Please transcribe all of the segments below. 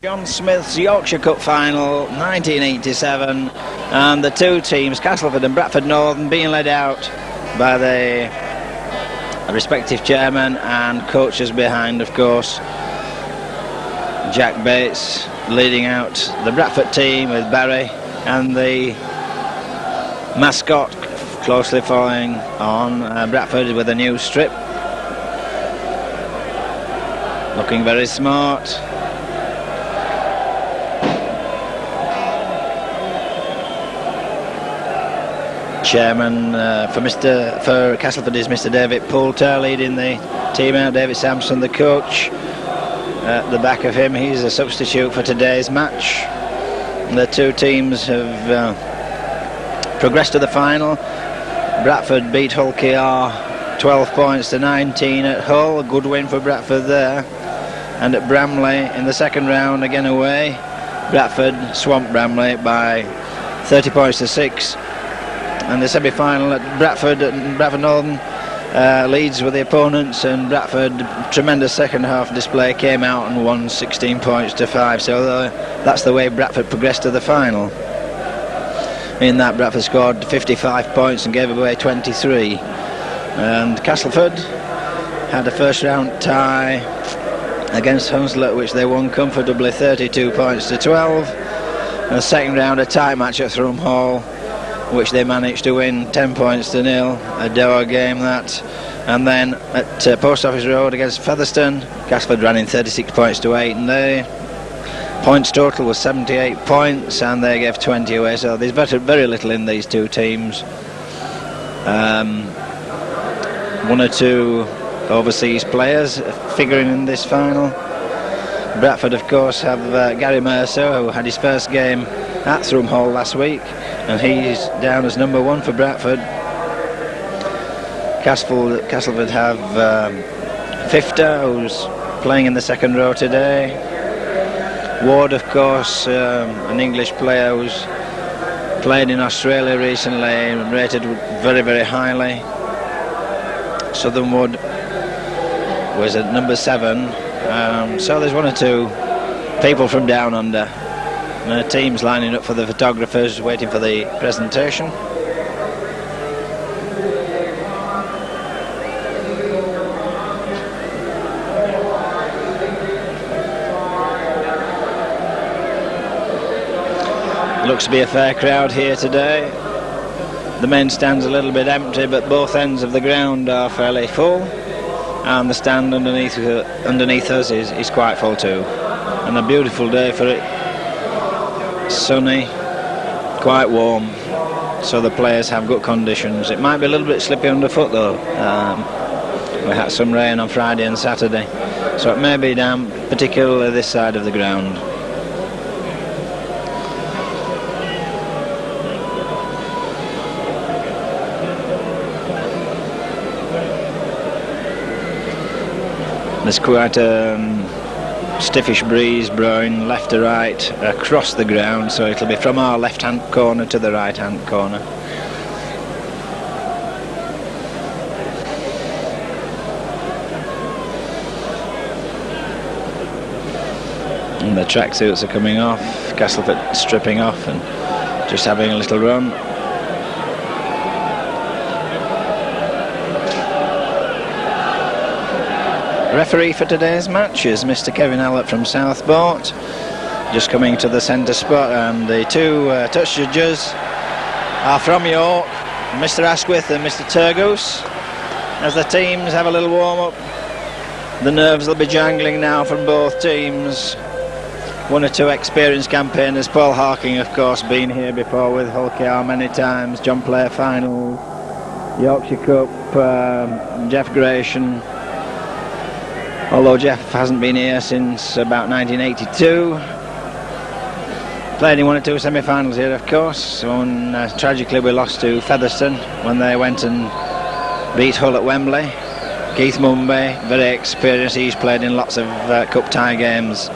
John Smith's Yorkshire Cup final 1987, and the two teams, Castleford and Bradford Northern, being led out by the respective chairman and coaches behind, of course. Jack Bates leading out the Bradford team with Barry, and the mascot closely following on Bradford with a new strip, looking very smart. Chairman for Castleford is Mr. David Poulter, leading the team out. David Sampson, the coach, at the back of him. He's a substitute for today's match. The two teams have progressed to the final. Bradford beat Hull KR 12 points to 19 at Hull. A good win for Bradford there. And at Bramley in the second round, again away, Bradford swamped Bramley by 30 points to 6. And the semi-final at Bradford Northern leads with the opponents, and Bradford, tremendous second half display, came out and won 16 points to 5. So that's the way Bradford progressed to the final. In that, Bradford scored 55 points and gave away 23. And Castleford had a first round tie against Hunslet, which they won comfortably, 32 points to 12. And the second round, a tie match at Thrum Hall, which they managed to win 10 points to 0, a dour game that. And then at Post Office Road against Featherstone, Castleford ran in 36 points to 8, and their points total was 78 points, and they gave 20 away. So there's very little in these two teams. One or two overseas players figuring in this final. Bradford, of course, have Gary Mercer, who had his first game at Thrum Hall last week, and he's down as number 1 for Bradford. Castleford have Fifter, who's playing in the second row today. Ward, of course, an English player who's played in Australia recently and rated very, very highly. Southernwood was at number 7. So there's one or two people from down under. And the team's lining up for the photographers, waiting for the presentation. Looks to be a fair crowd here today. The main stand's a little bit empty, but both ends of the ground are fairly full, and the stand underneath us is quite full too. And a beautiful day for it. Sunny, quite warm, so the players have good conditions. It might be a little bit slippy underfoot though. We had some rain on Friday and Saturday, so it may be damp, particularly this side of the ground. There's quite a stiffish breeze blowing left to right across the ground, so it'll be from our left hand corner to the right hand corner. And the tracksuits are coming off, Castleford stripping off and just having a little run. Referee for today's match is Mr. Kevin Allett from Southport, just coming to the centre spot, and the two touch judges are from York, Mr. Asquith and Mr. Turgoose. As the teams have a little warm-up, the nerves will be jangling now from both teams. One or two experienced campaigners, Paul Harking, of course, been here before with Hull KR many times, John Player finals, Yorkshire Cup, Jeff Gratian. Although Jeff hasn't been here since about 1982. Played in one or two semi-finals here, of course. One, tragically, we lost to Featherstone when they went and beat Hull at Wembley. Keith Mumby, very experienced. He's played in lots of cup tie games.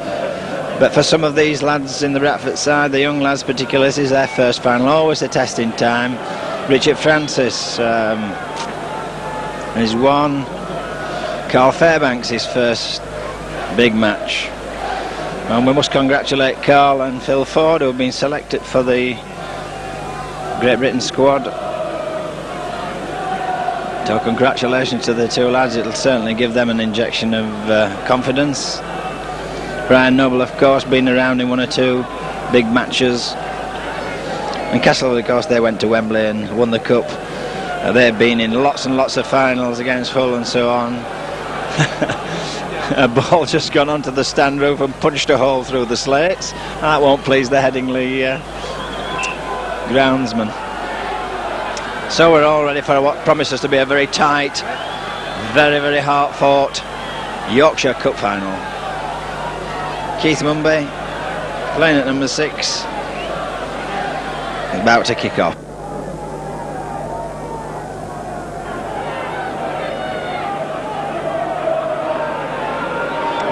But for some of these lads in the Bradford side, the young lads particularly, this is their first final. Always a testing time. Richard Francis is one. Carl Fairbanks, his first big match. And we must congratulate Carl and Phil Ford, who have been selected for the Great Britain squad. So congratulations to the two lads. It'll certainly give them an injection of confidence. Brian Noble, of course, been around in one or two big matches. And Castleford, of course, they went to Wembley and won the cup. They've been in lots and lots of finals against Hull and so on. A ball just gone onto the stand roof and punched a hole through the slates. That won't please the Headingley groundsman. So we're all ready for what promises to be a very tight, very, very hard-fought Yorkshire Cup final. Keith Mumby, playing at number 6, about to kick off.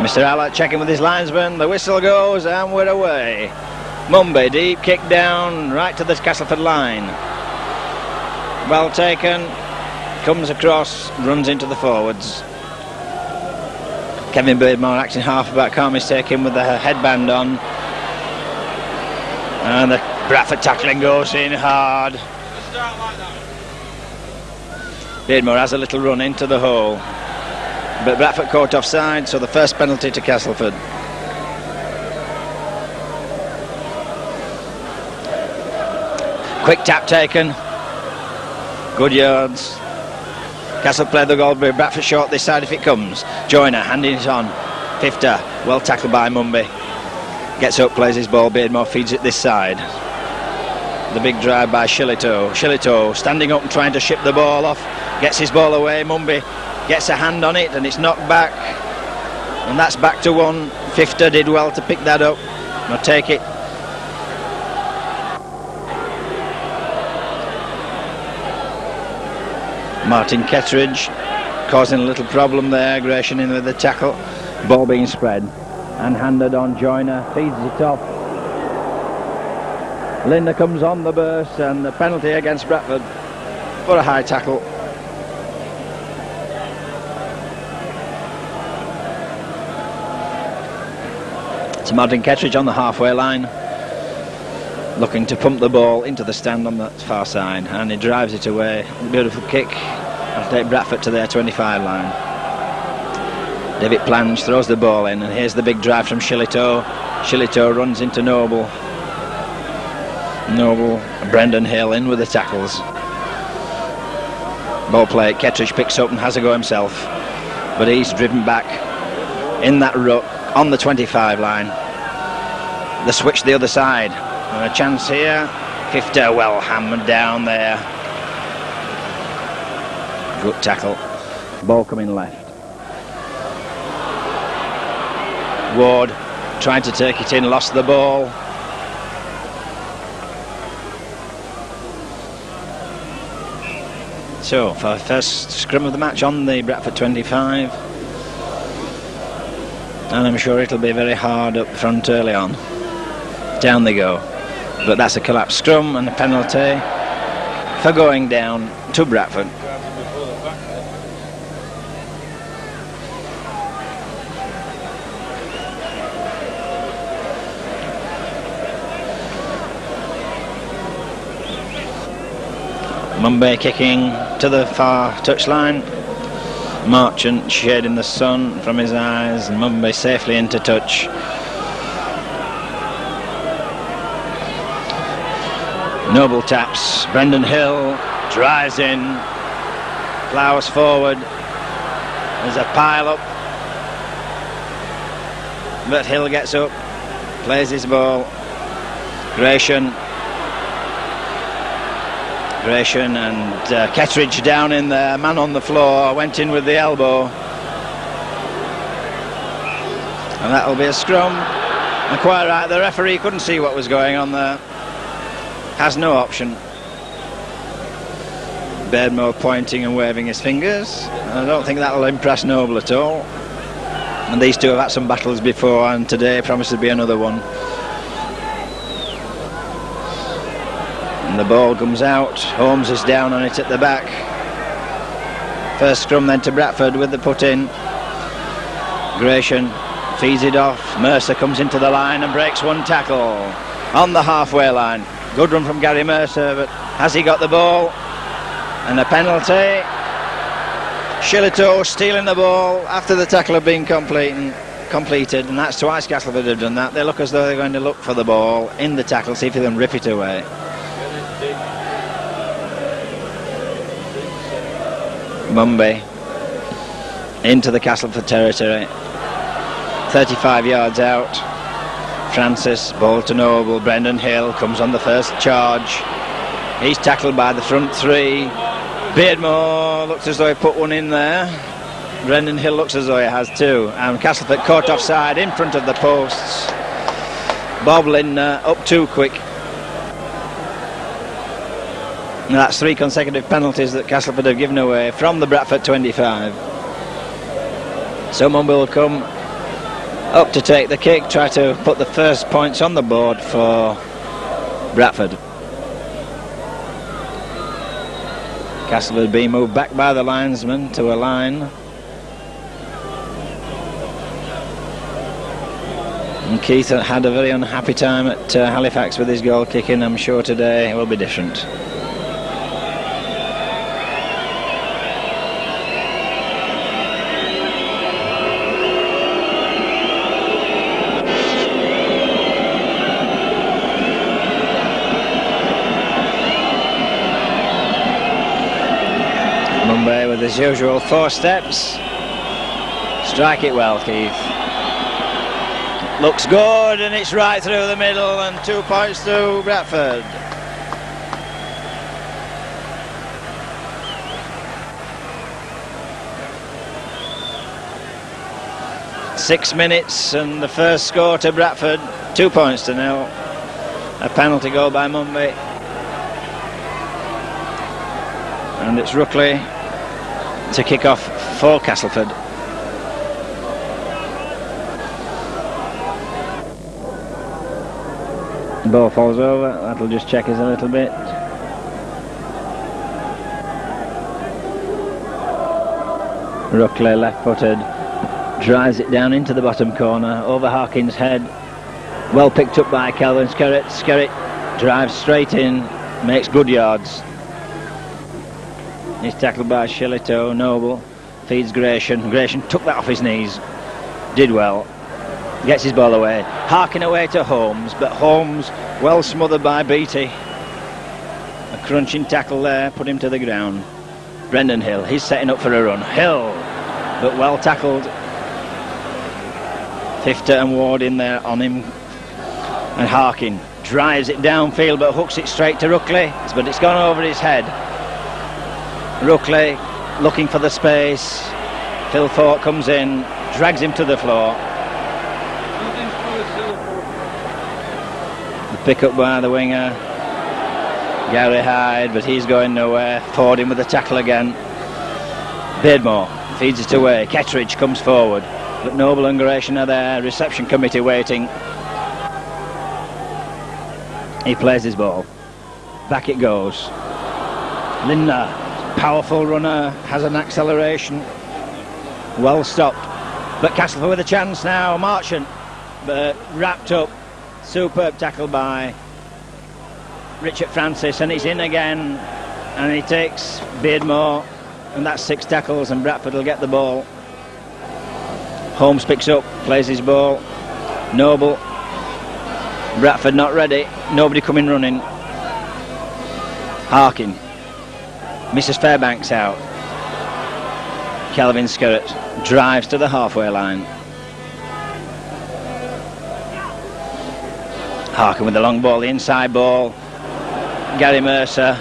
Mr. Allott checking with his linesman, the whistle goes and we're away. Mumby, deep kick down, right to the Castleford line. Well taken, comes across, runs into the forwards. Kevin Beardmore acting half-back, can't mistake him with the headband on. And the Bradford tackling goes in hard. Beardmore has a little run into the hole. But Bradford caught offside, so the first penalty to Castleford. Quick tap taken. Good yards. Castle played the goal, but Bradford short this side if it comes. Joyner handing it on. Fifter, well tackled by Mumby. Gets up, plays his ball. Beardmore feeds it this side. The big drive by Shillito. Shillito standing up and trying to ship the ball off. Gets his ball away. Mumby gets a hand on it and it's knocked back. And that's back to 1. Fifter did well to pick that up. Now take it. Martin Kettridge causing a little problem there. Gratian in with the tackle. Ball being spread and handed on. Joyner feeds it off. Linda comes on the burst and the penalty against Bradford for a high tackle. It's Martin Kettridge on the halfway line, looking to pump the ball into the stand on that far side, and he drives it away. Beautiful kick. I'll take Bradford to their 25 line. David Plange throws the ball in, and here's the big drive from Shillito. Shillito runs into Noble. Brendan Hill in with the tackles. Ball play, Kettridge picks up and has a go himself, but he's driven back in that rut on the 25 line. The switch the other side. And a chance here. Fifter well hammered down there. Good tackle. Ball coming left. Ward tried to take it in, lost the ball. So for first scrum of the match on the Bradford 25. And I'm sure it'll be very hard up front early on. Down they go. But that's a collapsed scrum and a penalty for going down to Bradford. Mumby kicking to the far touchline. Marchant shading the sun from his eyes, and Mumby safely into touch. Noble taps. Brendan Hill drives in, ploughs forward. There's a pile up, but Hill gets up, plays his ball. Gratian and Kettridge down in there, man on the floor, went in with the elbow. And that'll be a scrum. And quite right, the referee couldn't see what was going on there. Has no option. Beardmore pointing and waving his fingers. And I don't think that'll impress Noble at all. And these two have had some battles before, and today promises to be another one. And the ball comes out. Holmes is down on it at the back. First scrum then to Bradford with the put in. Gratian feeds it off. Mercer comes into the line and breaks one tackle on the halfway line. Good run from Gary Mercer, but has he got the ball? And a penalty. Shillito stealing the ball after the tackle had been completed, and that's twice Castleford have done that. They look as though they're going to look for the ball in the tackle, see if they can rip it away. Mumby into the Castleford territory, 35 yards out. Francis, ball to Noble. Brendan Hill comes on the first charge. He's tackled by the front three. Beardmore looks as though he put one in there. Brendan Hill looks as though he has too. And Castleford caught offside in front of the posts. Bobbling up too quick. And that's 3 consecutive penalties that Castleford have given away from the Bradford 25. So Mumby will come up to take the kick, try to put the first points on the board for Bradford. Castleford being moved back by the linesman to a line. And Keith had a very unhappy time at Halifax with his goal kicking. I'm sure today it will be different. Mumby with his usual 4 steps. Strike it well, Keith. Looks good, and it's right through the middle, and 2 points to Bradford. Six minutes and the first score to Bradford, 2 points to 0. A penalty goal by Mumby. And it's Ruckley to kick off for Castleford. The ball falls over, that'll just check us a little bit. Ruckley, left-footed, drives it down into the bottom corner, over Harkin's head. Well picked up by Kelvin Skerritt. Skerritt drives straight in, makes good yards. He's tackled by Shillito. Noble feeds Gratian. Gratian took that off his knees, did well. Gets his ball away. Harkin away to Holmes, but Holmes well smothered by Beattie. A crunching tackle there, put him to the ground. Brendan Hill, he's setting up for a run. Hill, but well tackled. Fifter and Ward in there on him. And Harkin drives it downfield, but hooks it straight to Ruckley, but it's gone over his head. Ruckley looking for the space. Phil Fort comes in, drags him to the floor. The pick up by the winger, Gary Hyde, but he's going nowhere. Ford in with the tackle again. Beardmore feeds it away. Kettridge comes forward, but Noble and Gratian are there. Reception committee waiting. He plays his ball. Back it goes. Lindner, powerful runner, has an acceleration. Well stopped. But Castleford with a chance now. Marchant, but wrapped up. Superb tackle by Richard Francis, and he's in again. And he takes Beardmore, and that's 6 tackles, and Bradford will get the ball. Holmes picks up, plays his ball. Noble. Bradford not ready. Nobody coming running. Harkin. Mrs. Fairbanks out. Kelvin Skerritt drives to the halfway line. Harkin with the long ball, the inside ball. Gary Mercer.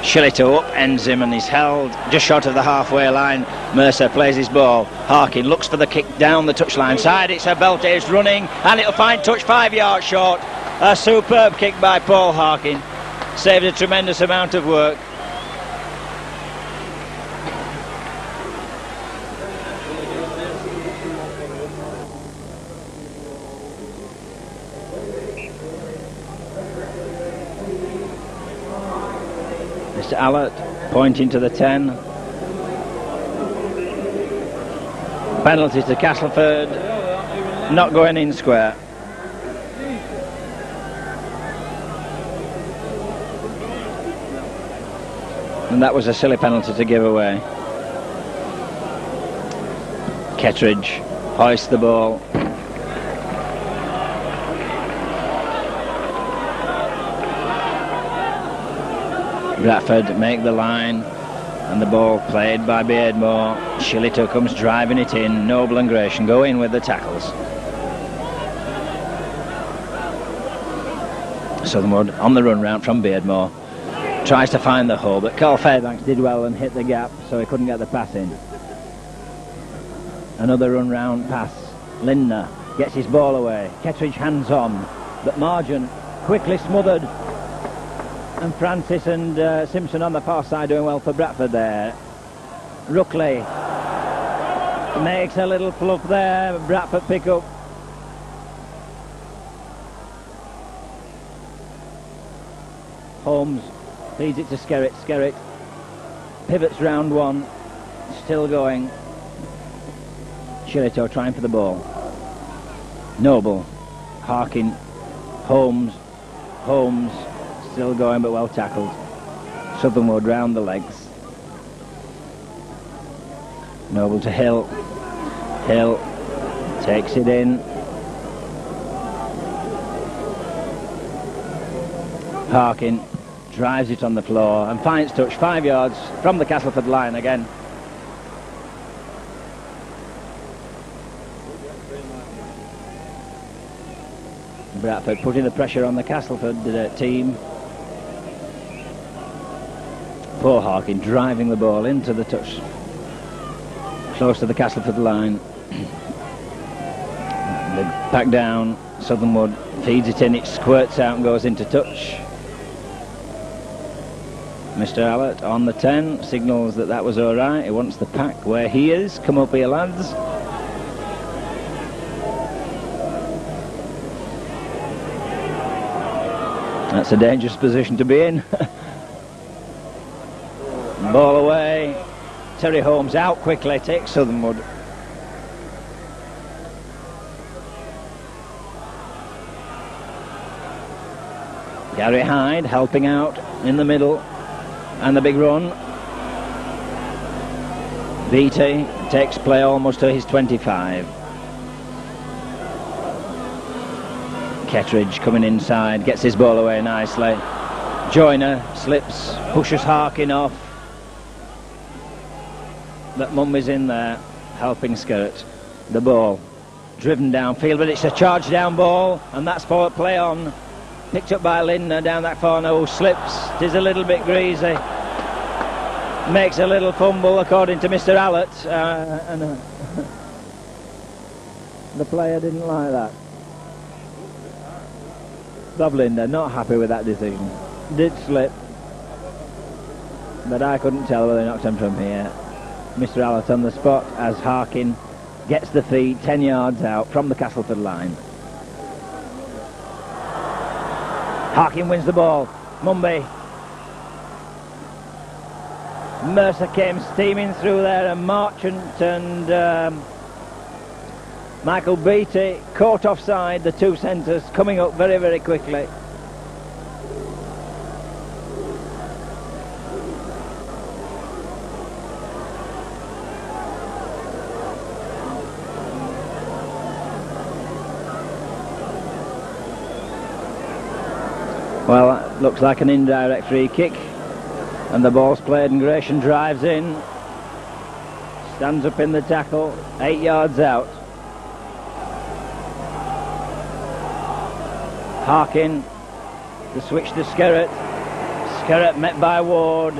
Shillito up ends him, and he's held just short of the halfway line. Mercer plays his ball. Harkin looks for the kick down the touchline side. It's a belt, it's running, and it'll find touch 5 yards short. A superb kick by Paul Harkin. Saved a tremendous amount of work. Mr. Allott pointing to the 10. Penalty to Castleford. not going in square. And that was a silly penalty to give away. Kettridge hoists the ball. Bradford make the line, and the ball played by Beardmore. Shillito comes driving it in. Noble and Gratian go in with the tackles. Southernwood on the run round from Beardmore. Tries to find the hole, but Carl Fairbanks did well and hit the gap, so he couldn't get the pass in. Another run round pass. Lindner gets his ball away. Kettridge hands on, but Margent quickly smothered. And Francis and Simpson on the far side doing well for Bradford there. Ruckley makes a little fluff there. Bradford pick up. Holmes feeds it to Skerritt. Skerritt pivots round one. Still going. Shillito trying for the ball. Noble. Harkin. Holmes. Holmes. Still going, but well tackled. Southernwood round the legs. Noble to Hill. Hill takes it in. Harkin drives it on the floor and finds touch 5 yards from the Castleford line again. Bradford putting the pressure on the Castleford team. Poor Harkin driving the ball into the touch, close to the Castleford line. They back down. Southernwood feeds it in, it squirts out and goes into touch. Mr. Allett on the 10 signals that was alright. He wants the pack where he is. Come up here, lads. That's a dangerous position to be in. Ball away. Terry Holmes out quickly, takes Southernwood. Gary Hyde helping out in the middle. And the big run. Beattie takes play almost to his 25. Kettridge coming inside, gets his ball away nicely. Joyner slips, pushes Harkin off. But Mumby's in there, helping Skerritt. The ball driven downfield, but it's a charge down ball, and that's forward play on. Picked up by Lindner down that corner, who slips. It is a little bit greasy. Makes a little fumble, according to Mr. Allett. The player didn't like that. Bob Lindner not happy with that decision. Did slip, but I couldn't tell whether he knocked him from here. Mr. Allett on the spot as Harkin gets the feed 10 yards out from the Castleford line. Harkin wins the ball. Mumby. Mercer came steaming through there, and Marchant and Michael Beattie caught offside, the two centres coming up very, very quickly. Well, that looks like an indirect free kick, and the ball's played and Gratian drives in, stands up in the tackle, 8 yards out. Harkin, the switch to Skerritt. Skerritt met by Ward.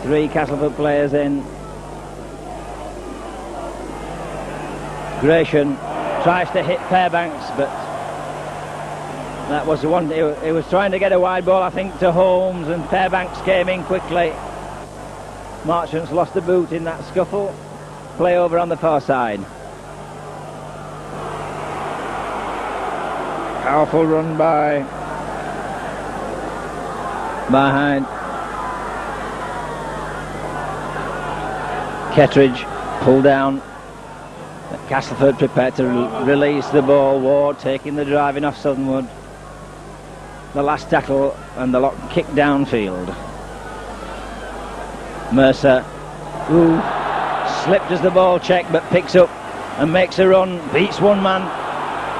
3 Castleford players in. Gratian tries to hit Fairbanks, but that was the one. He was trying to get a wide ball, I think, to Holmes, and Fairbanks came in quickly. Marchant's lost the boot in that scuffle. Play over on the far side. Powerful run by Hyde. Kettridge pulled down. Castleford prepared to release the ball. Ward taking the driving off Southernwood. The last tackle and the lock kick downfield. Mercer, who slipped as the ball checked, but picks up and makes a run, beats one man,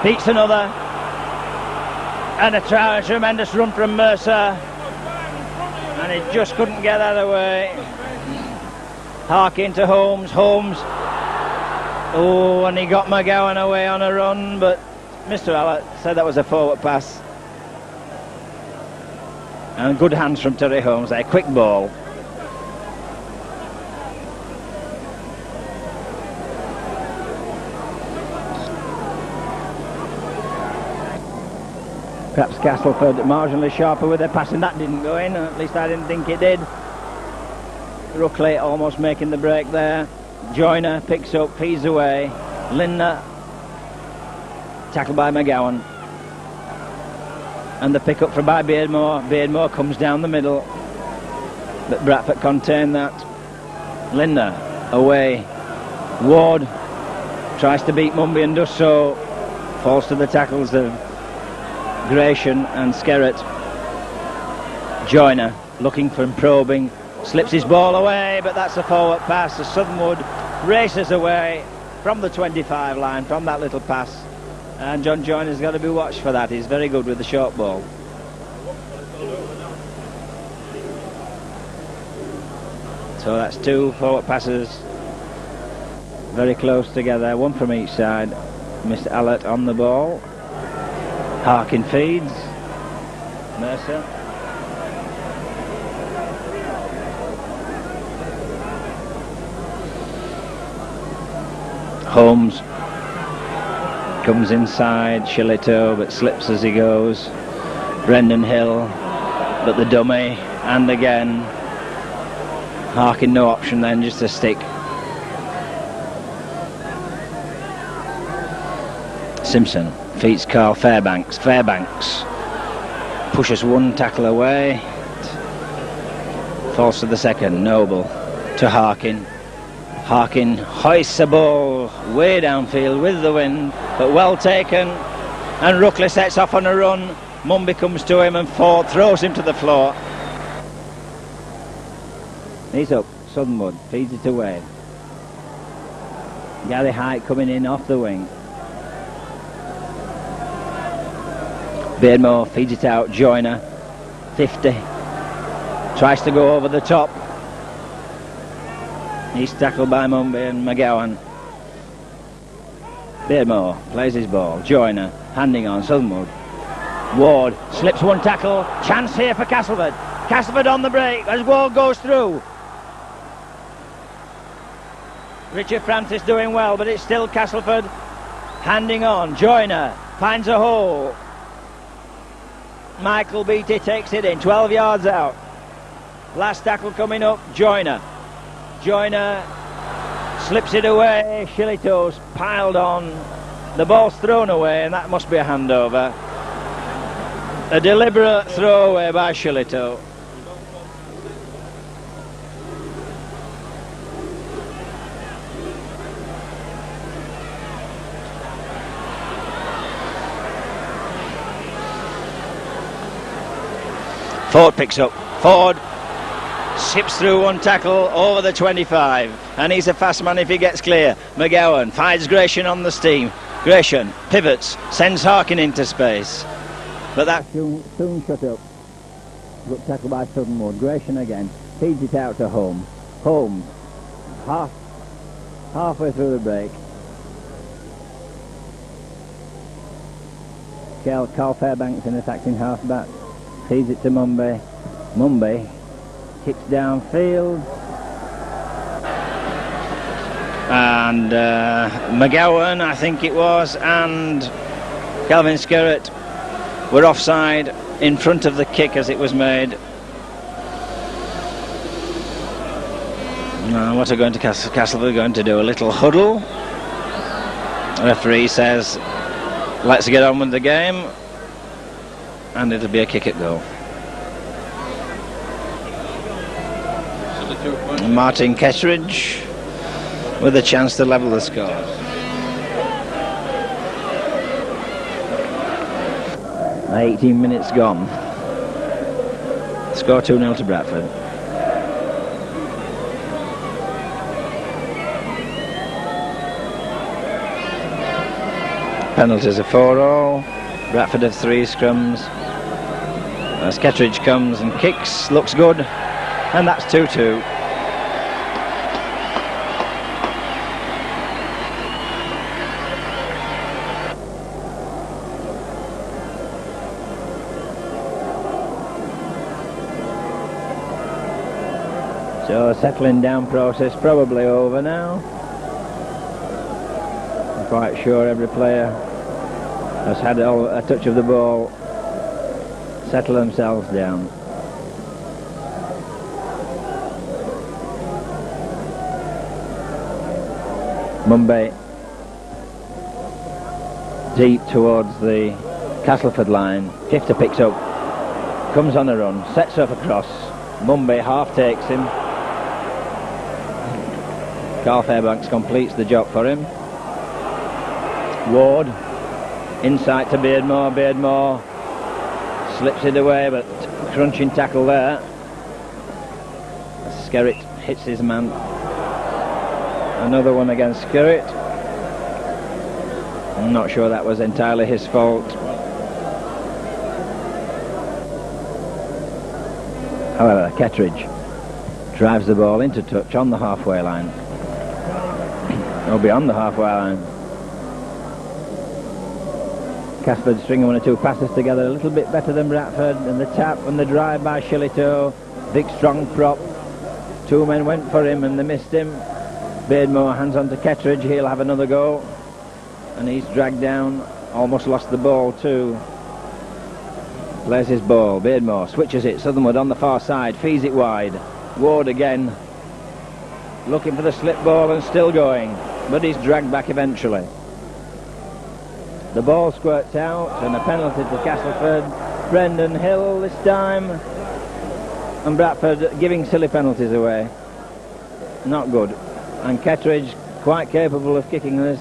beats another, and a tremendous run from Mercer, and he just couldn't get out of the way. Harkin to Holmes, oh, and he got McGowan away on a run, but Mr. Allett said that was a forward pass. And good hands from Terry Holmes there, quick ball. Perhaps Castleford marginally sharper with their passing. That didn't go in, at least I didn't think it did. Ruckley almost making the break there. Joyner picks up, feeds away. Lindner, tackled by McGowan. And the pick up by Beardmore. Beardmore comes down the middle, but Bradford contained that. Lindner away. Ward tries to beat Mumby and does so. Falls to the tackles of Gratian and Skerritt. Joyner looking for probing, slips his ball away, but that's a forward pass as Southernwood races away from the 25 line from that little pass, and John Joyner's got to be watched for that. He's very good with the short ball. So that's two forward passes very close together, one from each side. Mr. Allett on the ball. Harkin feeds. Mercer. Holmes comes inside. Shillito, but slips as he goes. Brendan Hill, but the dummy, and again. Harkin no option then, just a stick. Simpson feeds Carl Fairbanks. Fairbanks pushes one tackle away. Falls to the second. Noble to Harkin. Harkin hoists a ball way downfield with the wind, but well taken. And Ruckley sets off on a run. Mumby comes to him and Ford throws him to the floor. He's up. Southernwood feeds it away. Gary Height coming in off the wing. Beardmore feeds it out. Joyner, 50, tries to go over the top. He's tackled by Mumby and McGowan. Beardmore plays his ball. Joyner handing on. Southernwood. Ward slips one tackle. Chance here for Castleford. Castleford on the break as Ward goes through. Richard Francis doing well, but it's still Castleford handing on. Joyner finds a hole. Michael Beattie takes it in, 12 yards out. Last tackle coming up. Joyner slips it away. Shillito's piled on. The ball's thrown away, and that must be a handover. A deliberate throwaway by Shillito. Ford picks up. Ford sips through one tackle over the 25, and he's a fast man if he gets clear. McGowan finds Gratian on the steam. Gratian pivots, sends Harkin into space, but that's soon shut up. Good tackle by Southernwood. Gratian again feeds it out to Holmes. Holmes halfway through the break. Carl Fairbanks in attacking half-back. Feeds it to Mumby. Mumby kicks downfield. And McGowan, I think it was, and Calvin Skerritt were offside in front of the kick as it was made. What are Castleford going to do? A little huddle. The referee says, let's get on with the game. And it'll be a kick at goal. Martin Kettridge with a chance to level the score. 18 minutes gone. Score 2-0 to Bradford. Penalties are 4-all. Bradford have 3 scrums. As Kettridge comes and kicks, looks good, and that's 2-2. So settling down process probably over now. I'm quite sure every player has had a touch of the ball, settle themselves down. Mumbai deep towards the Castleford line. Tifter picks up, comes on a run, sets up across. Mumbai half takes him. Carl Fairbanks completes the job for him. Ward inside to Beardmore. Beardmore slips it away, but crunching tackle there. Skerritt hits his man. Another one against Skerritt. I'm not sure that was entirely his fault. However, Kettridge drives the ball into touch on the halfway line. Or beyond the halfway line. Castleford stringing 1 or 2 passes together a little bit better than Bradford, and the tap and the drive by Shillito. Big strong prop. 2 men went for him and they missed him. Beardmore hands on to Kettridge, he'll have another go, and he's dragged down, almost lost the ball too. Plays his ball, Beardmore switches it, Southernwood on the far side, feeds it wide. Ward again, looking for the slip ball and still going, but he's dragged back eventually. The ball squirts out and a penalty to Castleford. Brendan Hill this time, and Bradford giving silly penalties away. Not good. And Kettridge quite capable of kicking this.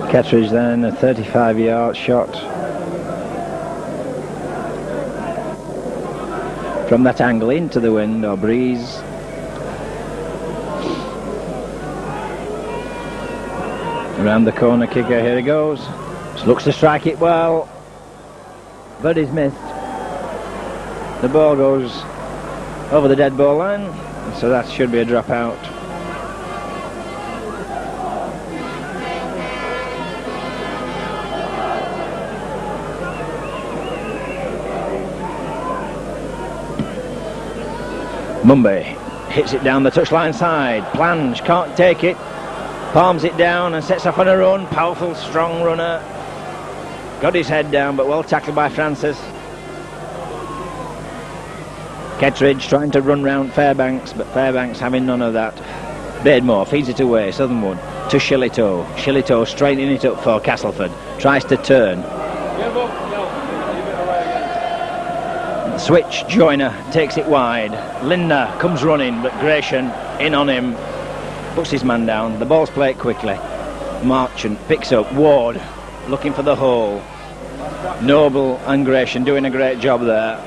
Kettridge then, a 35-yard shot from that angle into the wind or breeze. Around the corner kicker, here he goes. Just looks to strike it well, but he's missed. The ball goes over the dead ball line, so that should be a drop out. Mumbai hits it down the touchline side. Plange can't take it. Palms it down and sets off on a run. Powerful, strong runner. Got his head down, but well tackled by Francis. Kettridge trying to run round Fairbanks, but Fairbanks having none of that. Beardmore feeds it away. Southernwood to Shillito. Shillito straightening it up for Castleford. Tries to turn. Switch, Joyner takes it wide. Lindner comes running, but Gratian in on him, puts his man down. The ball's played quickly. Marchant picks up. Ward looking for the hole. Noble and Gratian doing a great job there.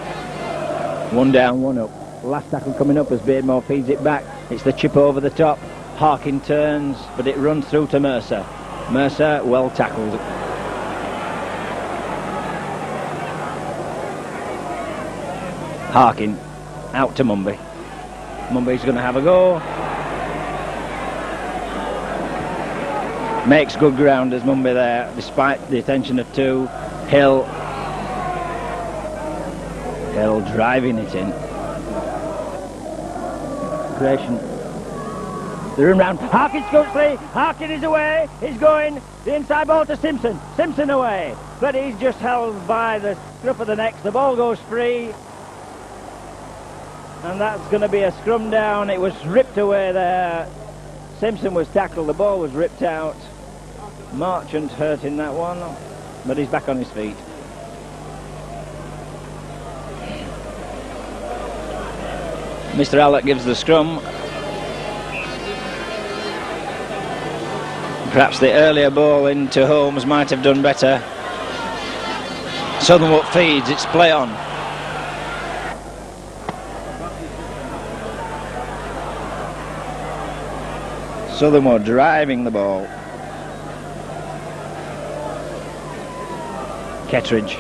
1 down, 1 up. Last tackle coming up as Beardmore feeds it back. It's the chip over the top. Harkin turns, but it runs through to Mercer. Mercer well tackled. Harkin out to Mumbai. Mumbai's going to have a go. Makes good ground as Mumbai there, despite the attention of 2. Hill driving it in. Gratian. The run round. Harkin Scootsley. Harkin is away. He's going. The inside ball to Simpson. Simpson away. But he's just held by the scruff of the neck. The ball goes free. And that's going to be a scrum down. It was ripped away there. Simpson was tackled. The ball was ripped out. Marchant hurt in that one. But he's back on his feet. Mr. Allott gives the scrum. Perhaps the earlier ball into Holmes might have done better. Southernwood feeds, it's play on. Southernwood driving the ball. Kettridge.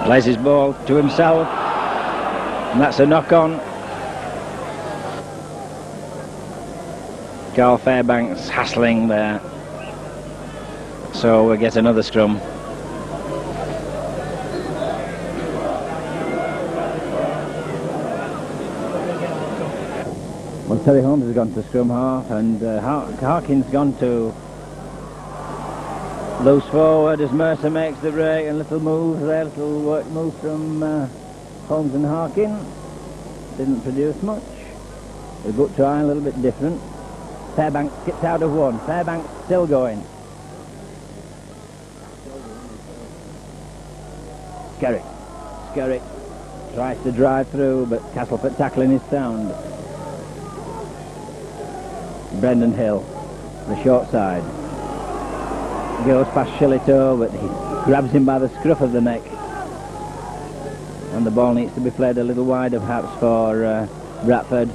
Plays his ball to himself. And that's a knock-on. Carl Fairbanks hassling there. So we'll get another scrum. Well, Terry Holmes has gone to scrum half, and Harkin's gone to loose forward as Mercer makes the break. And little move there, little work move from Holmes and Harkin. Didn't produce much. A good try, a little bit different. Fairbanks gets out of one. Fairbanks still going. Skerrick tries to drive through, but Castleford tackling is sound. Brendan Hill, the short side. Goes past Shillito, but he grabs him by the scruff of the neck. And the ball needs to be played a little wider perhaps for Bradford.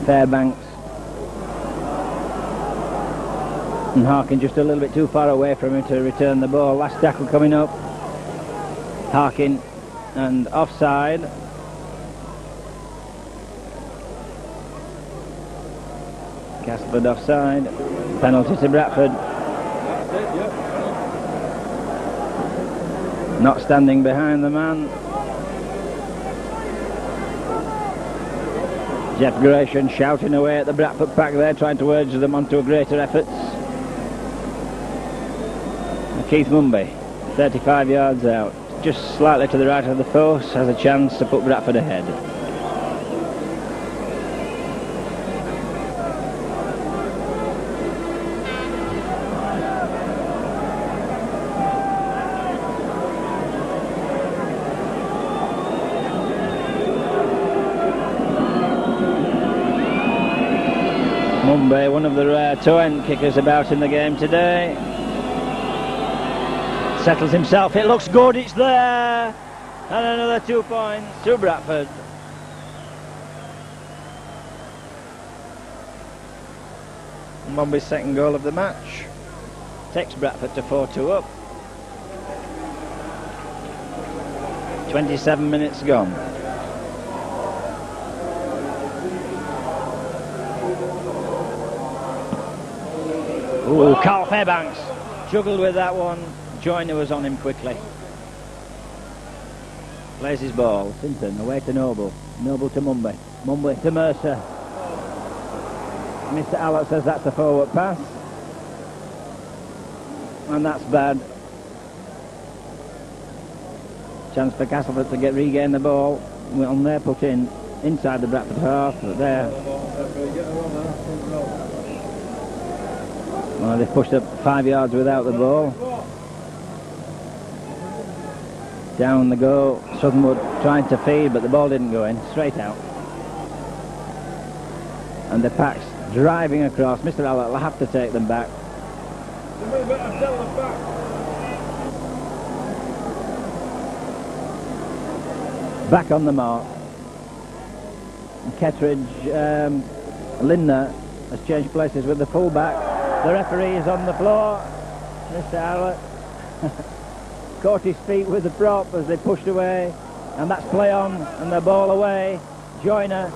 Fairbanks. And Harkin just a little bit too far away from him to return the ball. Last tackle coming up. Harkin and offside. Castleford offside. Penalty to Bradford. Not standing behind the man. Jeff Gratian shouting away at the Bradford pack there, trying to urge them onto greater efforts. Keith Mumby, 35 yards out, just slightly to the right of the post, has a chance to put Bradford ahead. Mumby, one of the rare toe-end kickers about in the game today. Settles himself, it looks good, it's there! And another 2 points to Bradford. Mumby's second goal of the match takes Bradford to 4-2 up. 27 minutes gone. Ooh, Carl Fairbanks juggled with that one. Joyner was on him quickly. Plays his ball. Simpson away to Noble. Noble to Mumby. Mumby to Mercer. Mr. Allott says that's a forward pass. And that's bad. Chance for Castleford to regain the ball. Well, they're put in inside the Bradford half, but there. Well, they've pushed up 5 yards without the ball. Down the go, Southernwood trying to feed, but the ball didn't go in, straight out. And the pack's driving across. Mr. Allott will have to take them back. Back on the mark. Kettridge, Lindner has changed places with the full-back. The referee is on the floor. Mr. Allott caught his feet with the prop as they pushed away, and that's play on, and the ball away. Joyner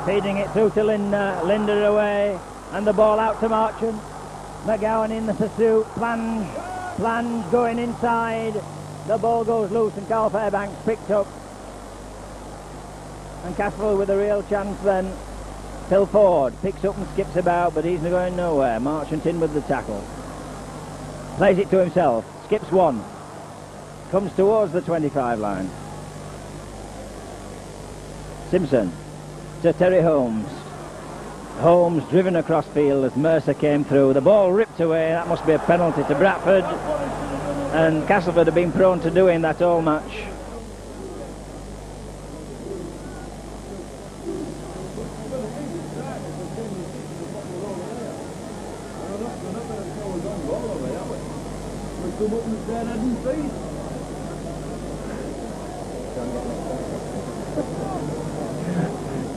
feeding it through to Lindner. Lindner away, and the ball out to Marchant. McGowan in the pursuit. Plange going inside. The ball goes loose, and Carl Fairbanks picked up And Castleford with a real chance then. Phil Ford picks up and skips about, but he's going nowhere. Marchant in with the tackle. Plays it to himself. Skips one. Comes towards the 25 line. Simpson to Terry Holmes. Holmes driven across field as Mercer came through. The ball ripped away. That must be a penalty to Bradford. And Castleford have been prone to doing that all match.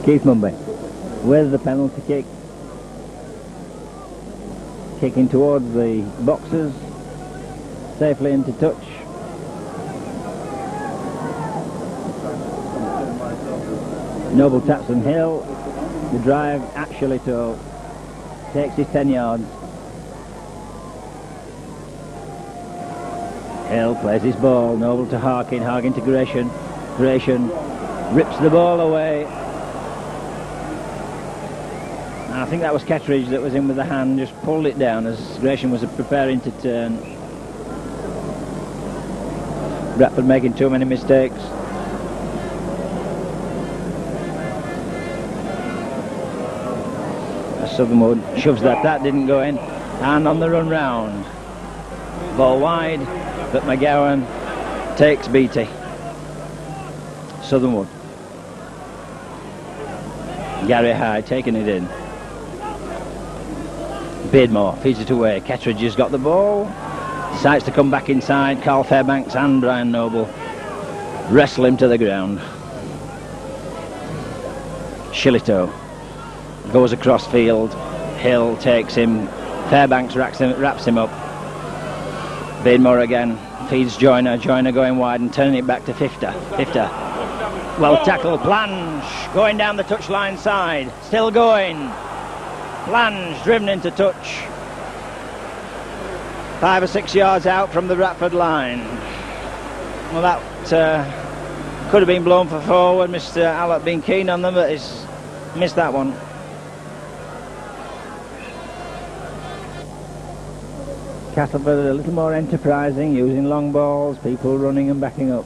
Keith Mumby with the penalty kick, kicking towards the boxes, safely into touch. Noble taps and Hill. The drive actually to takes his 10 yards. Hill plays his ball. Noble to Harkin. Harkin to Gratian. Gratian rips the ball away. I think that was Kettridge that was in with the hand, just pulled it down as Gratian was preparing to turn. Bradford making too many mistakes. Southernwood shoves that didn't go in. And on the run round. Ball wide, but McGowan takes Beattie. Southernwood. Gary High taking it in. Beardmore feeds it away. Kettridge has got the ball. Decides to come back inside. Carl Fairbanks and Brian Noble wrestle him to the ground. Shillito goes across field. Hill takes him. Fairbanks wraps him up. Beardmore again feeds Joyner. Joyner going wide and turning it back to Fifter. Fifter. Well tackled. Plange going down the touchline side. Still going. Plange driven into touch. 5 or 6 yards out from the Bradford line. Well, that could have been blown for forward. Mr. Allott been keen on them, but he's missed that one. Castleford a little more enterprising, using long balls, people running and backing up.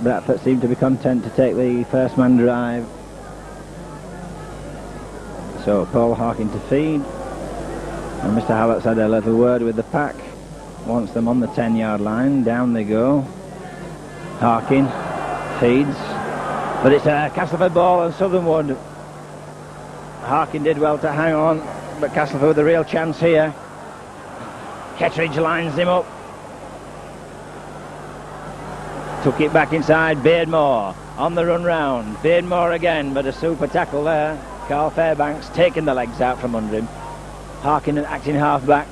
Bradford seemed to be content to take the first man drive. So Paul Harkin to feed, and Mr. Hallett's had a little word with the pack, wants them on the 10-yard line. Down they go. Harkin feeds, but it's a Castleford ball and Southernwood. Harkin did well to hang on, but Castleford with a real chance here. Kettridge lines him up, took it back inside. Beardmore on the run round. Beardmore again, but a super tackle there. Carl Fairbanks taking the legs out from under him. Harkin acting half-back.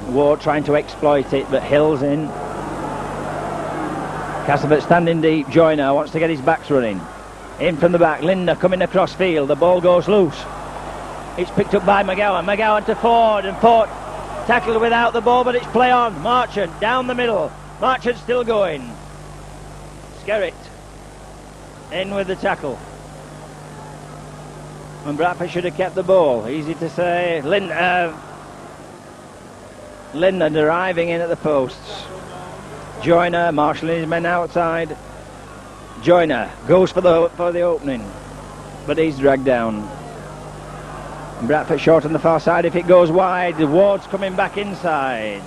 Ward trying to exploit it, but Hill's in. Castleford standing deep. Joyner wants to get his backs running. In from the back. Linder coming across field. The ball goes loose. It's picked up by McGowan. McGowan to Ford, and Ford tackled without the ball, but it's play on. Marchant down the middle. Marchant still going. Skerritt in with the tackle. And Bradford should have kept the ball. Easy to say. Linder arriving in at the posts. Joyner marshalling his men outside. Joyner goes for the opening, but he's dragged down. And Bradford short on the far side. If it goes wide, the Ward's coming back inside.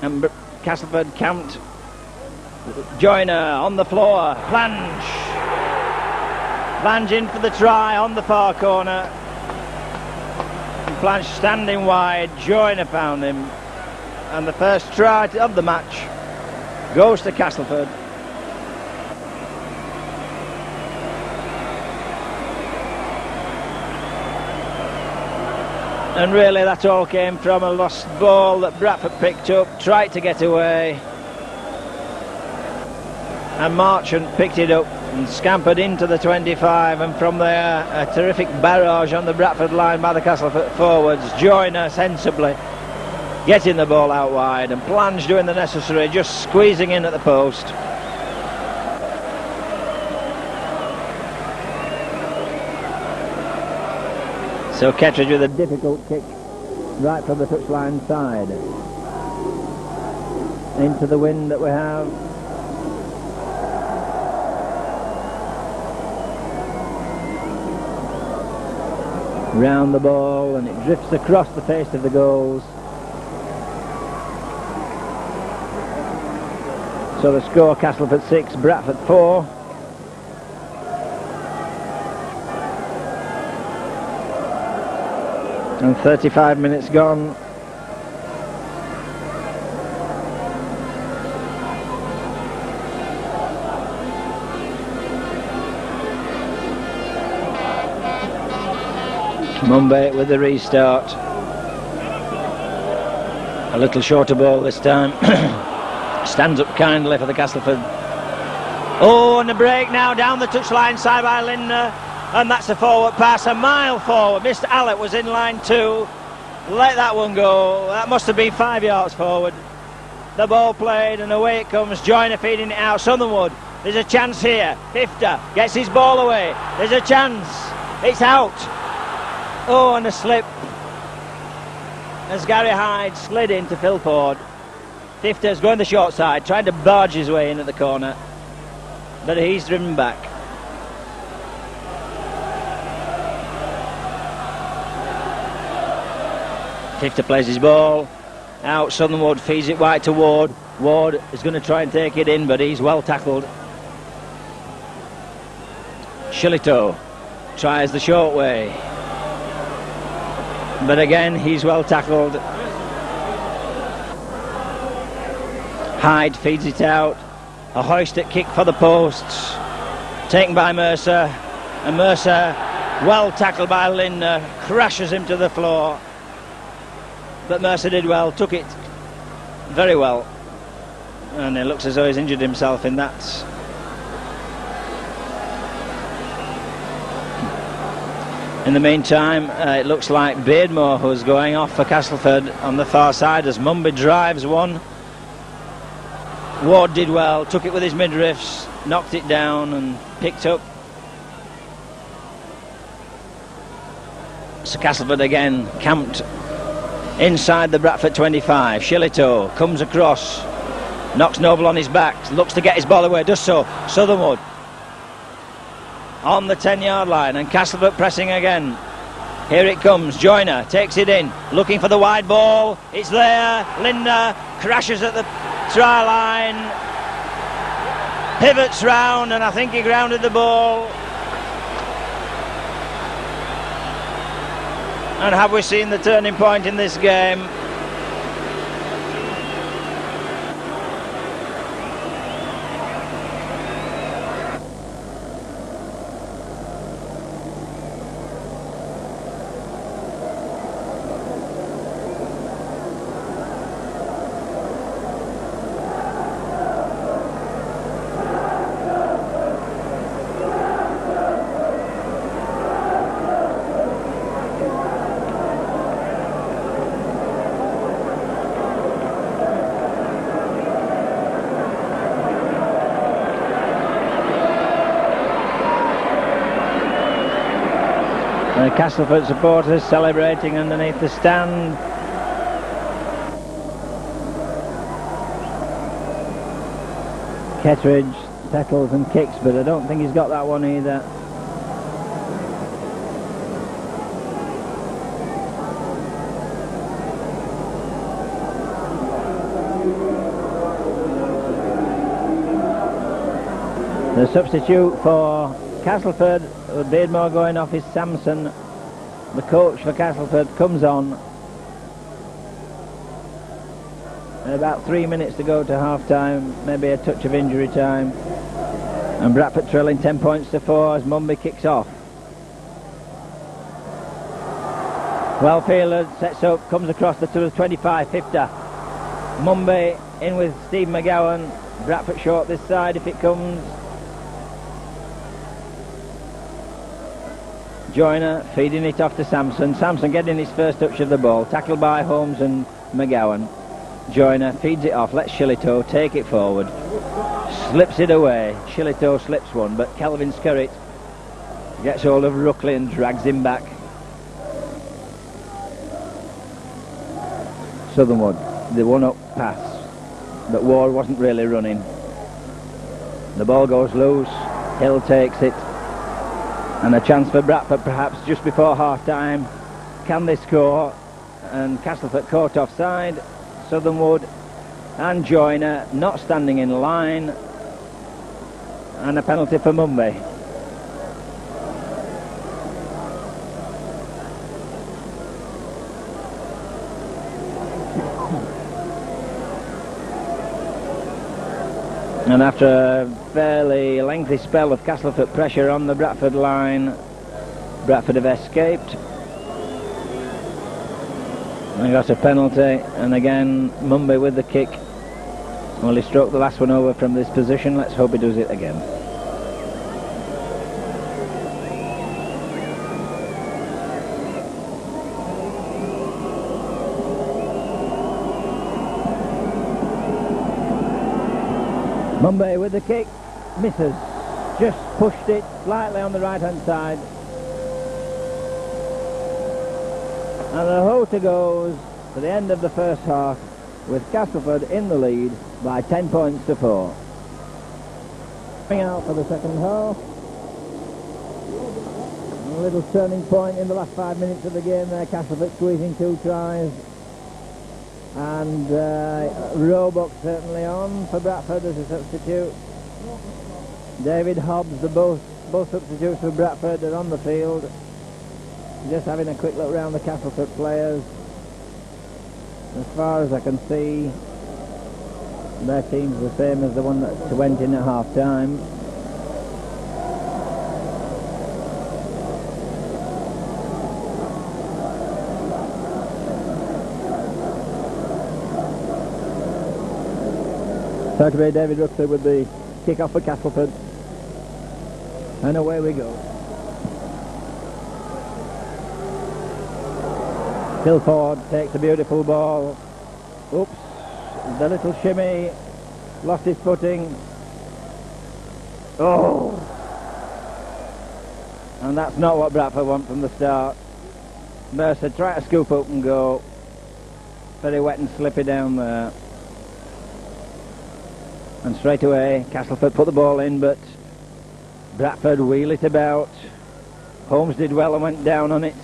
And Castleford camped. Joyner on the floor. Plange in for the try on the far corner. Plange standing wide. Joyner found him, and the first try of the match goes to Castleford. And really that all came from a lost ball that Bradford picked up, tried to get away, and Marchant picked it up and scampered into the 25, and from there a terrific barrage on the Bradford line by the Castleford forwards. Joyner sensibly getting the ball out wide, and Blanche doing the necessary, just squeezing in at the post. So Kettridge with a difficult kick right from the touchline side. Into the wind that we have. Round the ball, and it drifts across the face of the goals. So the score, Castleford 6, Bradford 4. And 35 minutes gone. Mumbai with the restart. A little shorter ball this time. Stands up kindly for the Castleford. Oh, and a break now down the touchline side by Lindner. And that's a forward pass, a mile forward. Mr. Allett was in line 2. Let that one go. That must have been 5 yards forward. The ball played and away it comes. Joyner feeding it out. Southernwood, there's a chance here. Hifter gets his ball away. There's a chance. It's out. Oh, and a slip as Gary Hyde slid into Phil Ford. Hifter's going the short side, trying to barge his way in at the corner, but he's driven back. Hifter plays his ball out. Southernwood feeds it wide to Ward. Ward is going to try and take it in, but he's well tackled. Shillito tries the short way, but again he's well tackled. Hyde feeds it out. A hoisted kick for the posts, taken by Mercer, and Mercer, well tackled by Lindner, crashes him to the floor. But Mercer did well, took it very well, and it looks as though he's injured himself in that. In the meantime, it looks like Beardmore who's going off for Castleford on the far side as Mumby drives one. Ward did well, took it with his midriffs, knocked it down and picked up. So Castleford again camped inside the Bradford 25. Shillito comes across, knocks Noble on his back, looks to get his ball away, does so. Southernwood on the 10-yard line, and Castleford pressing again. Here it comes. Joyner takes it in, looking for the wide ball. It's there. Lindner crashes at the try line, pivots round, and I think he grounded the ball. And have we seen the turning point in this game? The Castleford supporters celebrating underneath the stand. Kettridge tackles and kicks, but I don't think he's got that one either. The substitute for Castleford, with Beardmore going off, is Sampson. The coach for Castleford comes on. And about 3 minutes to go to half time, maybe a touch of injury time. And Bradford trailing 10 points to 4 as Mumby kicks off. Well fielded, sets up, comes across to the 25, Hifter. Mumby in with Steve McGowan. Bradford short this side if it comes. Joyner feeding it off to Sampson. Sampson getting his first touch of the ball, tackled by Holmes and McGowan. Joyner feeds it off, lets Shillitoe take it forward, slips it away. Shillitoe slips one, but Kelvin Skerritt gets hold of Ruckley and drags him back. Southernwood, the one-up pass, but Ward wasn't really running. The ball goes loose, Hill takes it, and a chance for Bradford perhaps just before half-time. Can they score? And Castleford caught offside. Southernwood and Joyner not standing in line, and a penalty for Mumby. And after a fairly lengthy spell of Castleford pressure on the Bradford line, Bradford have escaped. They got a penalty, and again Mumby with the kick. Well, he struck the last one over from this position. Let's hope he does it again. Mumby with the kick, misses, just pushed it slightly on the right hand side. And the Hota goes to the end of the first half with Castleford in the lead by 10 points to 4. Coming out for the second half. A little turning point in the last 5 minutes of the game there. Castleford squeezing 2 tries. And Roebuck certainly on for Bradford as a substitute. David Hobbs, both substitutes for Bradford are on the field. Just having a quick look around the Castleford players. As far as I can see, their team's the same as the one that went in at half time. So to be David Ruxley with the kick off for Castleford. And away we go. Tilford takes a beautiful ball. Oops, the little shimmy, lost his footing. Oh! And that's not what Bradford want from the start. Mercer try to scoop up and go. Very wet and slippy down there. And straight away Castleford put the ball in, but Bradford wheel it about. Holmes did well and went down on it.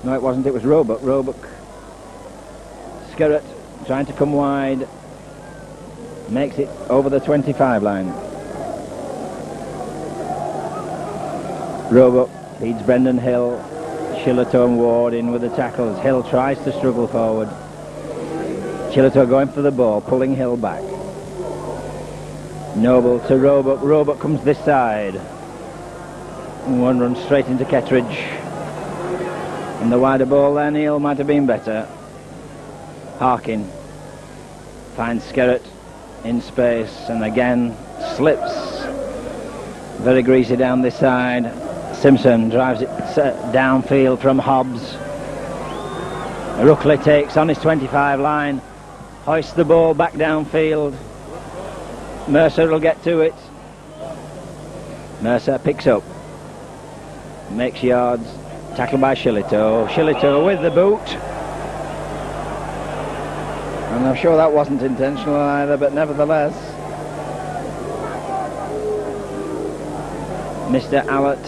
No, it wasn't, it was Roebuck. Skerritt trying to come wide. Makes it over the 25 line. Roebuck feeds Brendan Hill. Shillitoe and Ward in with the tackles. Hill tries to struggle forward. Shillitoe going for the ball, pulling Hill back. Noble to Roebuck. Roebuck comes this side. And one runs straight into Kettridge. And the wider ball there, Neil, might have been better. Harkin finds Skerritt in space and again slips. Very greasy down this side. Simpson drives it downfield from Hobbs. Ruckley takes on his 25 line, hoists the ball back downfield. Mercer will get to it. Mercer picks up, makes yards. Tackled by Shillitoe. Shillitoe with the boot. And I'm sure that wasn't intentional either, but nevertheless. Mr. Allett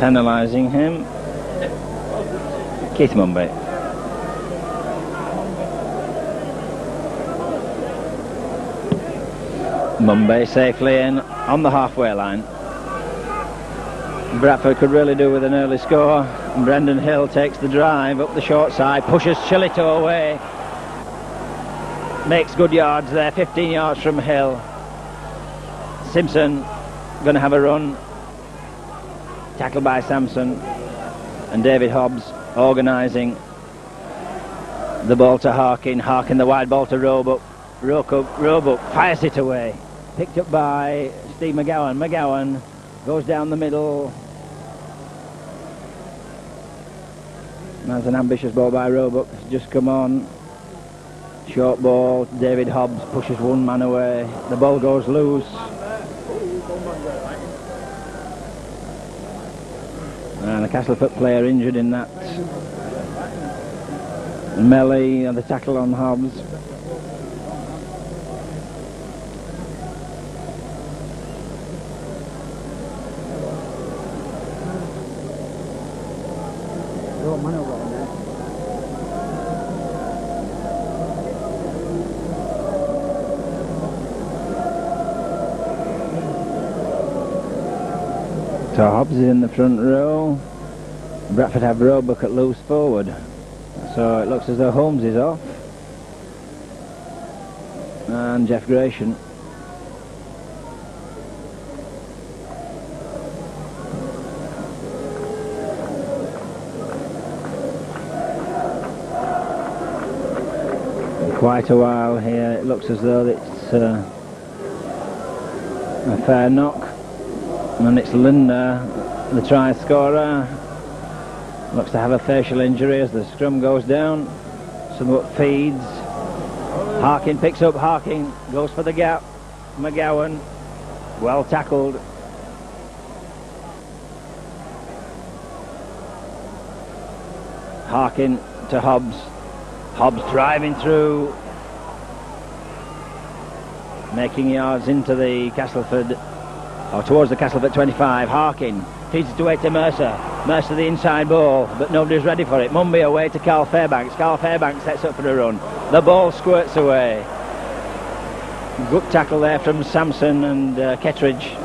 penalising him. Keith Mumby. Mumby safely in on the halfway line. Bradford could really do with an early score. And Brendan Hill takes the drive up the short side, pushes Shillitoe away, makes good yards there, 15 yards from Hill. Simpson going to have a run, tackled by Sampson, and David Hobbs organising the ball to Harkin. Harkin the wide ball to Roebuck. Roebuck fires it away, picked up by Steve McGowan. McGowan goes down the middle. That's an ambitious ball by Roebuck. It's just come on. Short ball. David Hobbs pushes one man away. The ball goes loose. And the Castleford player injured in that melee and the tackle on Hobbs. So Hobbs is in the front row. Bradford have Roebuck at loose forward. So it looks as though Holmes is off. And Jeff Gratian. Quite a while here. It looks as though it's a fair knock. And it's Linda, the try scorer. Looks to have a facial injury as the scrum goes down. Somewhat feeds. Harkin picks up. Harkin goes for the gap. McGowan, well tackled. Harkin to Hobbs. Hobbs driving through, making yards into the Castleford, or towards the Castleford 25. Harkin feeds it away to Mercer. Mercer the inside ball, but nobody's ready for it. Mumby away to Carl Fairbanks. Carl Fairbanks sets up for a run. The ball squirts away. Good tackle there from Sampson, and Kettridge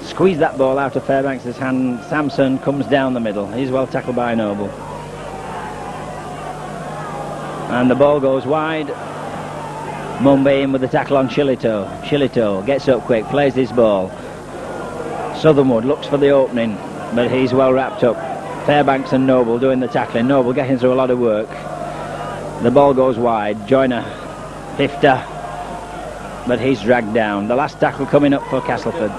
squeezed that ball out of Fairbanks' hand. Sampson comes down the middle. He's well tackled by Noble. And the ball goes wide. Mumby in with the tackle on Shillito. Shillito gets up quick, plays this ball. Southernwood looks for the opening, but he's well wrapped up. Fairbanks and Noble doing the tackling. Noble getting through a lot of work. The ball goes wide. Joyner, Fifter, but he's dragged down. The last tackle coming up for Castleford.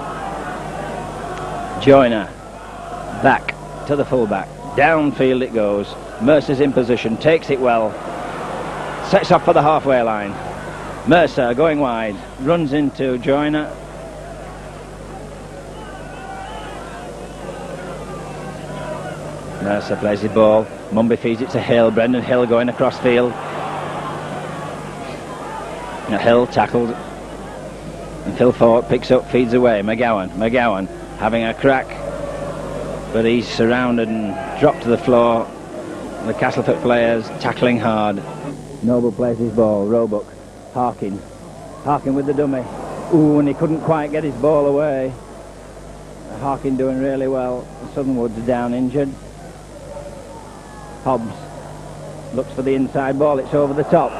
Joyner back to the fullback. Downfield it goes. Mercer's in position, takes it well. Sets off for the halfway line. Mercer going wide, runs into Joyner. Mercer plays the ball. Mumby feeds it to Hill. Brendan Hill going across field. Hill tackled. And Phil Fort picks up, feeds away. McGowan having a crack, but he's surrounded and dropped to the floor. The Castleford players tackling hard. Noble plays his ball. Roebuck. Harkin with the dummy. Ooh, and he couldn't quite get his ball away. Harkin doing really well. Southernwood's down injured. Hobbs looks for the inside ball. It's over the top.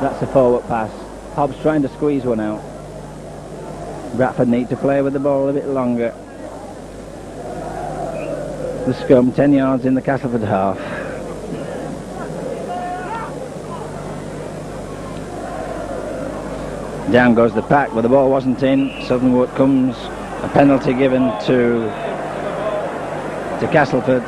That's a forward pass. Hobbs trying to squeeze one out. Bradford need to play with the ball a bit longer. The scrum 10 yards in the Castleford half. Down goes the pack, but the ball wasn't in. Southernwood comes. A penalty given to Castleford.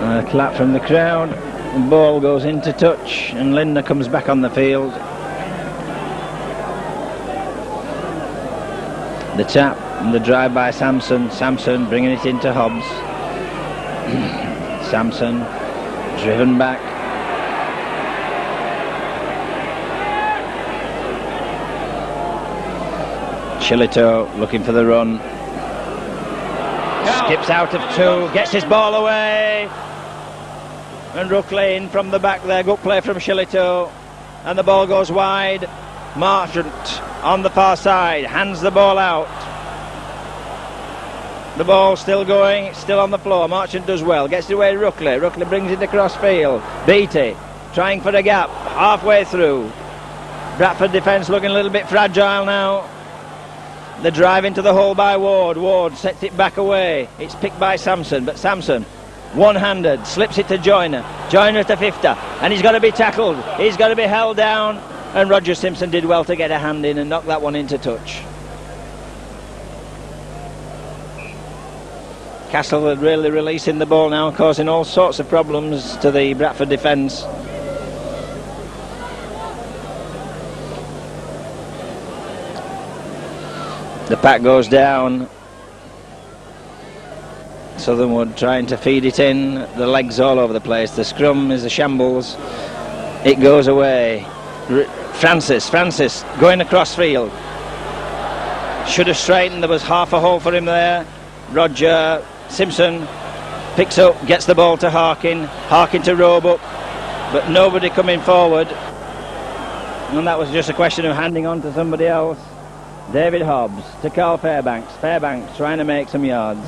A clap from the crowd. The ball goes into touch, and Linda comes back on the field. The tap and the drive by Sampson. Sampson bringing it into Hobbs. Sampson driven back. Shillito looking for the run. Skips out of two, gets his ball away. And Ruckley in from the back there. Good play from Shillito. And the ball goes wide. Marchant on the far side, hands the ball out. The ball still going, it's still on the floor. Marchant does well, gets it away to Ruckley. Ruckley brings it across field. Beattie trying for the gap, halfway through. Bradford defence looking a little bit fragile now. The drive into the hole by Ward. Ward sets it back away. It's picked by Sampson, but Sampson one-handed slips it to Joyner. Joyner to Fifter, and he's got to be tackled. He's got to be held down. And Roger Simpson did well to get a hand in and knock that one into touch. Castleford really releasing the ball now, causing all sorts of problems to the Bradford defence. The pack goes down. Southernwood trying to feed it in. The legs all over the place. The scrum is a shambles. It goes away. Francis going across field. Should have straightened. There was half a hole for him there. Roger Simpson picks up, gets the ball to Harkin. Harkin to Roebuck, but nobody coming forward. And that was just a question of handing on to somebody else. David Hobbs to Carl Fairbanks. Fairbanks trying to make some yards.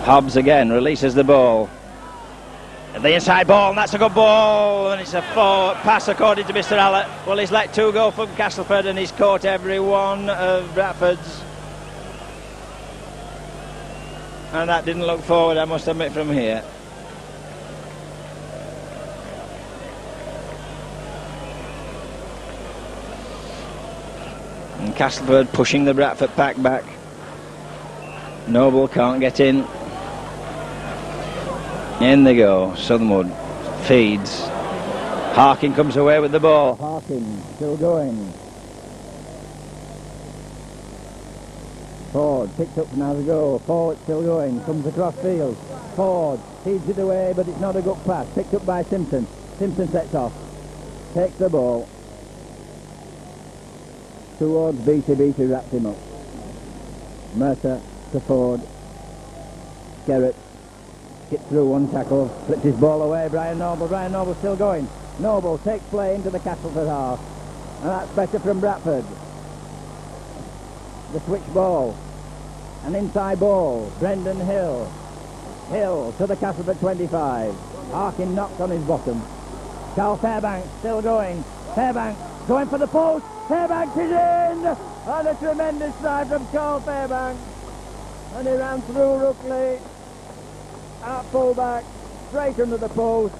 Hobbs again releases the ball. The inside ball, and that's a good ball, and it's a forward pass according to Mr. Allett. Well, he's let two go from Castleford and he's caught every one of Bradford's. And that didn't look forward, I must admit, from here. And Castleford pushing the Bradford pack back. Noble can't get in. In they go. Southernwood feeds. Harkin comes away with the ball. Harkin still going. Ford picked up now to go. Ford still going. Comes across field. Ford feeds it away, but it's not a good pass. Picked up by Simpson. Simpson sets off. Takes the ball. Towards Beatty. Beatty wraps him up. Mercer to Ford. Garrett. Gets through one tackle, flips his ball away. Brian Noble still going. Noble takes play into the Castleford half, and that's better from Bradford. The switch ball, an inside ball. Brendan Hill to the Castleford 25. Harkin knocked on his bottom. Carl Fairbanks still going. Fairbanks going for the post. Fairbanks is in, and a tremendous stride from Carl Fairbanks, and he ran through Rookley. At full-back, straight under the post.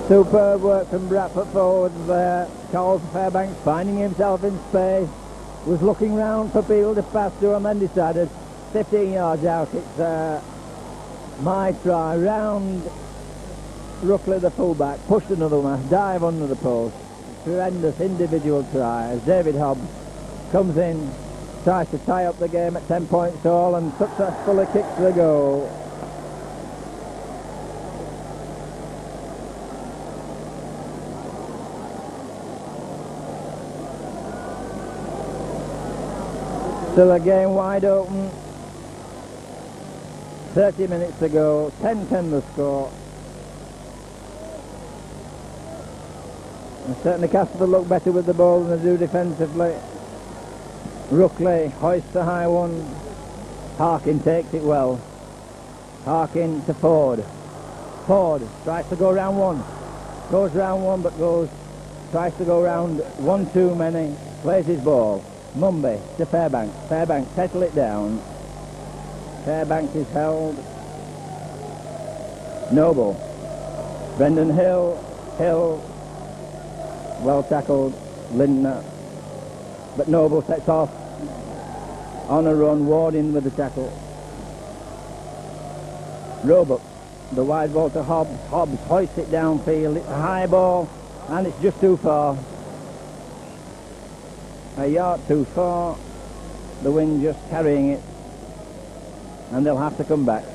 Superb work from Bradford forwards there. Carl Fairbanks finding himself in space. Was looking round for people to pass to and then decided 15 yards out, it's my try. Round Rookley the fullback, pushed another one, dive under the post. Tremendous individual try as David Hobbs comes in, tries to tie up the game at 10 points all and successfully kicks the goal. Still a game wide open. 30 minutes to go. 10-10 the score. And certainly Castleford look better with the ball than they do defensively. Rookley hoists a high one. Harkin takes it well. Harkin to Ford. Ford tries to go round one. Goes round one but tries to go round one too many. Plays his ball. Mumby to Fairbanks. Fairbanks settle it down. Fairbanks is held. Noble. Brendan Hill. Well tackled. Lindner. But Noble sets off on a run. Ward in with the tackle. Roebuck. The wide ball to Hobbs. Hobbs hoists it downfield. It's a high ball and it's just too far. A yard too far, the wind just carrying it, and they'll have to come back.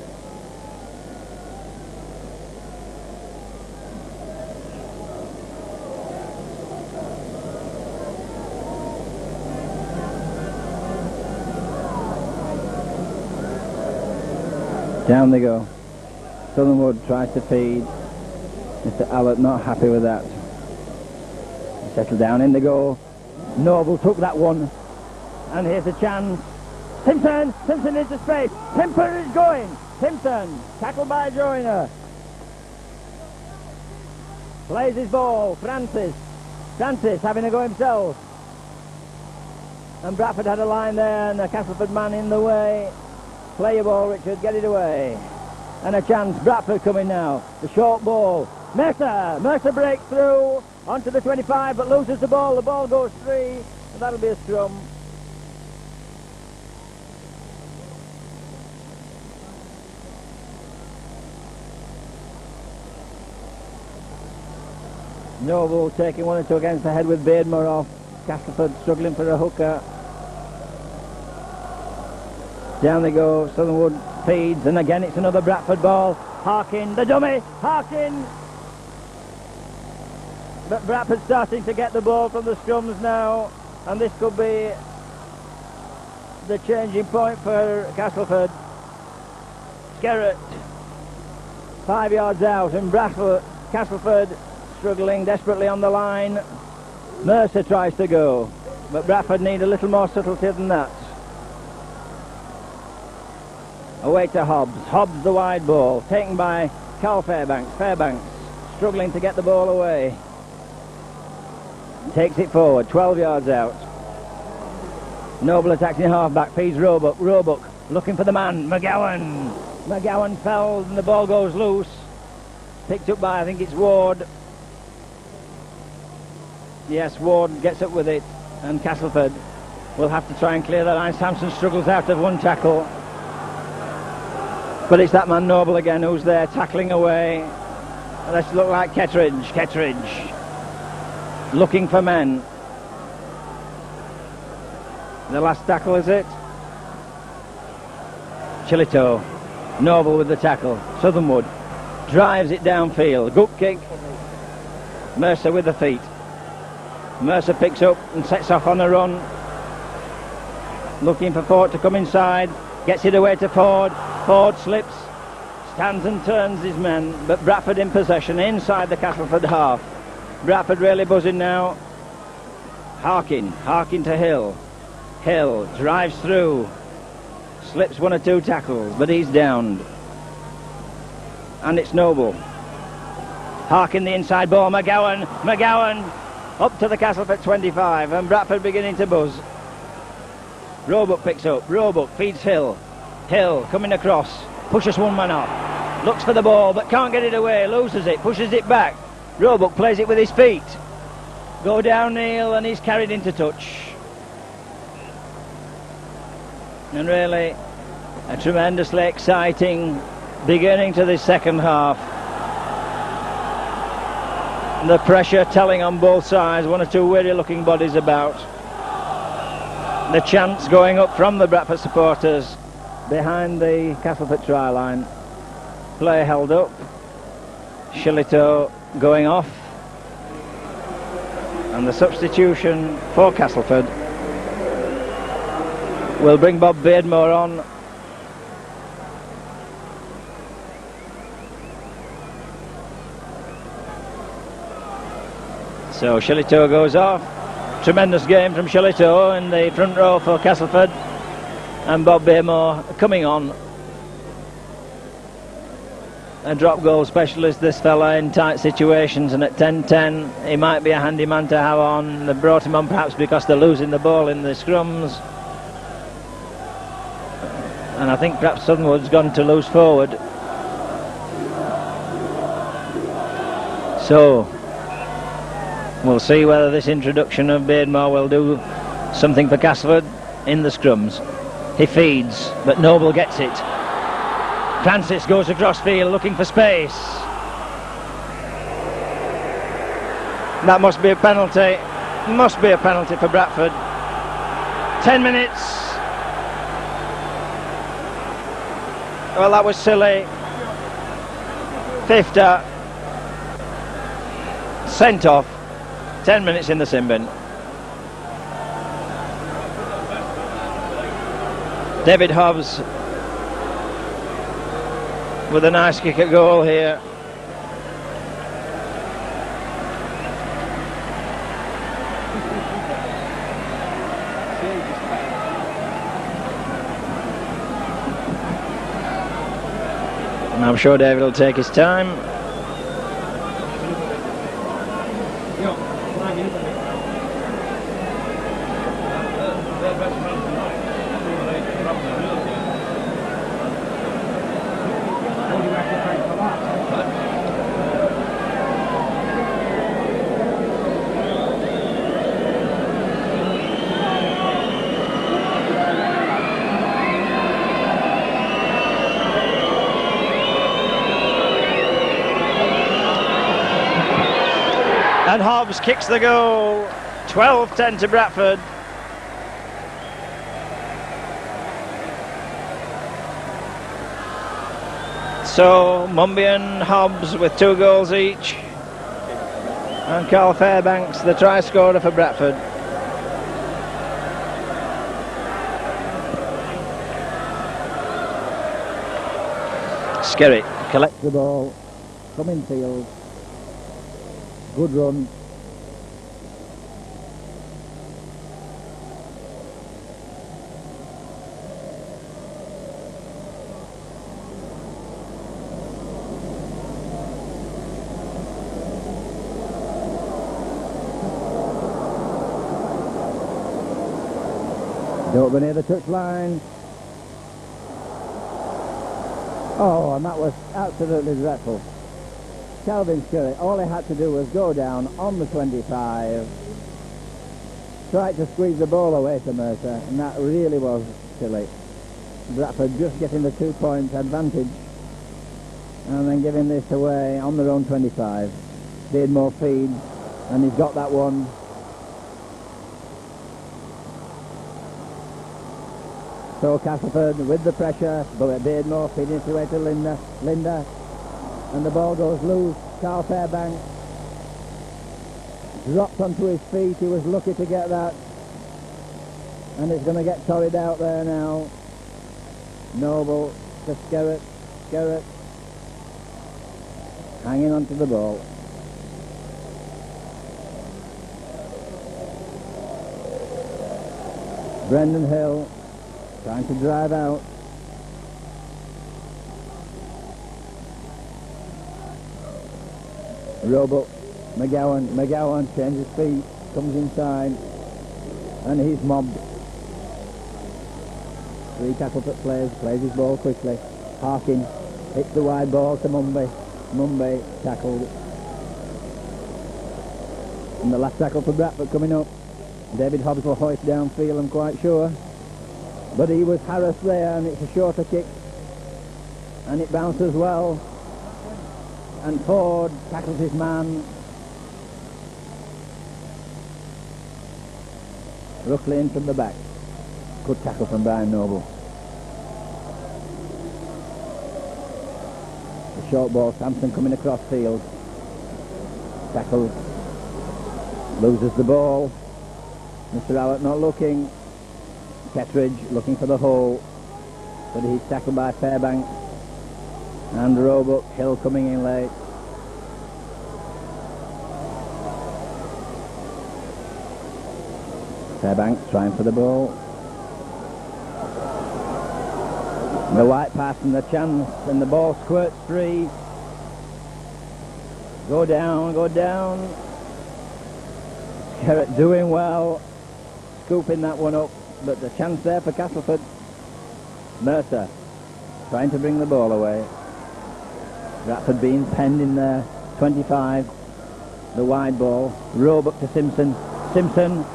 Down they go. Southernwood tries to feed. Mr. Allett not happy with that. Settle down in the goal. Noble took that one, and here's a chance. Simpson into space. Timper is going. Simpson, tackled by Joyner. Plays his ball. Francis having a go himself. And Bradford had a line there, and the Castleford man in the way. Play your ball, Richard, get it away. And a chance, Bradford coming now. The short ball. Mercer breaks through onto the 25, but loses the ball. The ball goes free, and that'll be a scrum. Noble taking one or two against the head with Beardmore off. Castleford struggling for a hooker. Down they go. Southernwood feeds, and again it's another Bradford ball. Harkin, the dummy. Harkin. But Bradford starting to get the ball from the scrums now, and this could be the changing point for Castleford. Skerrett 5 yards out, and Castleford struggling desperately on the line. Mercer tries to go, but Bradford need a little more subtlety than that. Away to Hobbs. Hobbs the wide ball, taken by Carl Fairbanks. Fairbanks struggling to get the ball away. Takes it forward, 12 yards out. Noble attacks in half-back, feeds Roebuck. Roebuck looking for the man, McGowan. McGowan fell and the ball goes loose. Picked up by, I think it's Ward. Yes, Ward gets up with it, and Castleford will have to try and clear the line. Sampson struggles out of one tackle. But it's that man Noble again who's there tackling away. Let's look like Kettridge. Looking for men. The last tackle, is it? Chilito. Noble with the tackle. Southernwood drives it downfield. Good kick. Mercer with the feet. Mercer picks up and sets off on a run. Looking for Ford to come inside. Gets it away to Ford. Ford slips. Stands and turns his men. But Bradford in possession inside the Castleford half. Bradford really buzzing now. Harkin to Hill. Hill drives through. Slips one or two tackles, but he's downed. And it's Noble. Harkin the inside ball. McGowan up to the Castleford 25, and Bradford beginning to buzz. Roebuck picks up. Roebuck feeds Hill. Hill coming across. Pushes one man off. Looks for the ball, but can't get it away. Loses it. Pushes it back. Roebuck plays it with his feet. Go down Neil, and he's carried into touch. And really a tremendously exciting beginning to this second half. The pressure telling on both sides. One or two weary looking bodies about. The chants going up from the Bradford supporters behind the Castleford try line. Play held up. Shillito going off, and the substitution for Castleford will bring Bob Beardmore on. So Shillito goes off. Tremendous game from Shillito in the front row for Castleford, and Bob Beardmore coming on. A drop goal specialist, this fella, in tight situations, and at 10-10 he might be a handy man to have on. They brought him on perhaps because they're losing the ball in the scrums, and I think perhaps Southernwood's gone to loose forward. So we'll see whether this introduction of Beardmore will do something for Castleford in the scrums. He feeds, but Noble gets it. Francis goes across field looking for space. That must be a penalty. Must be a penalty for Bradford. 10 minutes. Well, that was silly. Fifta sent off. 10 minutes in the sin bin. David Hobbs with a nice kick at goal here. And I'm sure David will take his time. And Hobbs kicks the goal. 12-10 to Bradford. So Mumby and Hobbs with 2 goals each. And Carl Fairbanks, the try scorer for Bradford. Skerritt collects the ball. Come in field. Good run. Don't go near the touch line. Oh, and that was absolutely dreadful. Kelvin Skerritt, all he had to do was go down on the 25, tried to squeeze the ball away to Mercer, and that really was silly. Bradford just getting the 2-point advantage and then giving this away on their own 25. Beardmore feeds, and he's got that one. So Castleford with the pressure, but Beardmore feeding it away to Linda. And the ball goes loose. Carl Fairbanks dropped onto his feet. He was lucky to get that. And it's going to get torried out there now. Noble to Skerritt. Skerritt hanging onto the ball. Brendan Hill trying to drive out. Roebuck, McGowan changes feet, comes inside, and he's mobbed. 3 tackle foot players, plays his ball quickly. Harkin hits the wide ball to Mumby. Mumby tackled. And the last tackle for Bradford coming up. David Hobbs will hoist downfield, I'm quite sure. But he was harassed there, and it's a shorter kick. And it bounces well. And Ford tackles his man. Ruckley in from the back. Good tackle from Brian Noble. The short ball, Sampson coming across field. Tackles. Loses the ball. Mr. Allett not looking. Kettridge looking for the hole. But he's tackled by Fairbanks. And Roebuck, Hill coming in late. Fairbanks trying for the ball. The white pass and the chance, and the ball squirts free. Go down, go down. Skerritt doing well, scooping that one up, but the chance there for Castleford. Mercer trying to bring the ball away. Bradford being penned in there. 25, the wide ball. Roebuck to Simpson. Simpson,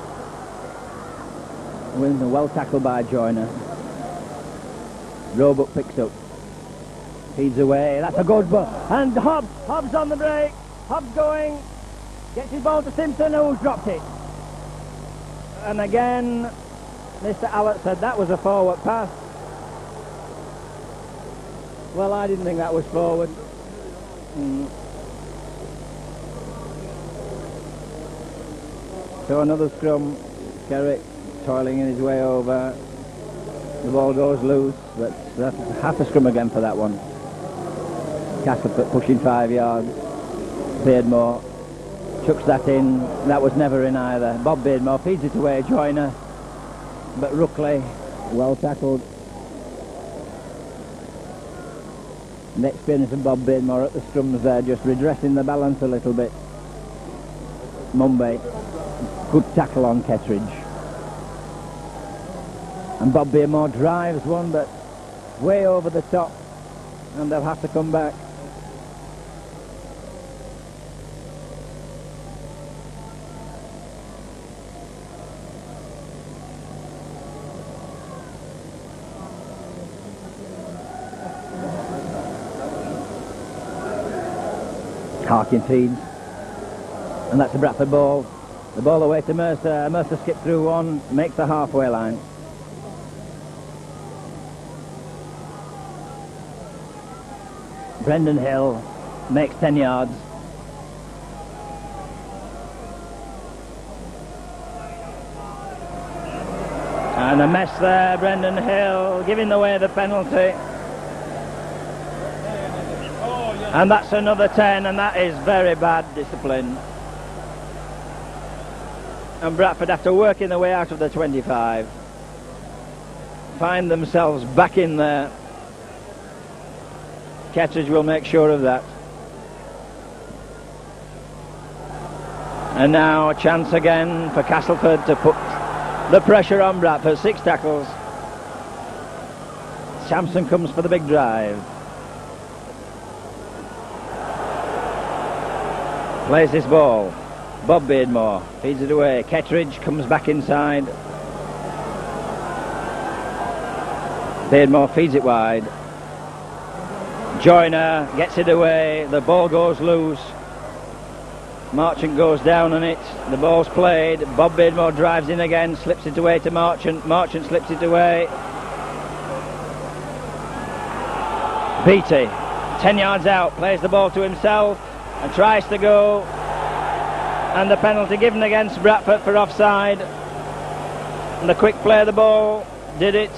well tackled by Joyner. Roebuck picks up. Feeds away. That's a good ball. And Hobbs on the break. Hobbs going. Gets his ball to Simpson, who's dropped it. And again, Mr. Allett said that was a forward pass. Well, I didn't think that was forward. So another scrum. Skerritt toiling in his way over. The ball goes loose, but that's half a scrum again for that one. Castleford pushing 5 yards. Beardmore chucks that in. That was never in either. Bob Beardmore feeds it away, Joyner. But Ruckley, well tackled. The experience of Bob Beardmore at the scrums there, just redressing the balance a little bit. Mumbai, good tackle on Kettridge. And Bob Beardmore drives one, but way over the top, and they'll have to come back. Harkin feeds, and that's a Bradford ball. The ball away to Mercer. Mercer skips through one, makes the halfway line. Brendan Hill makes 10 yards. And a mess there, Brendan Hill giving away the penalty. And that's another 10, and that is very bad discipline. And Bradford, after working their way out of the 25, find themselves back in there. Kettridge will make sure of that. And now a chance again for Castleford to put the pressure on Bradford. 6 tackles. Sampson comes for the big drive. Plays this ball. Bob Beardmore feeds it away. Kettridge comes back inside. Beardmore feeds it wide. Joyner gets it away. The ball goes loose. Marchant goes down on it. The ball's played. Bob Beardmore drives in again, slips it away to Marchant. Marchant slips it away. Beattie, 10 yards out, plays the ball to himself and tries to go. And the penalty given against Bradford for offside. And the quick play of the ball did it.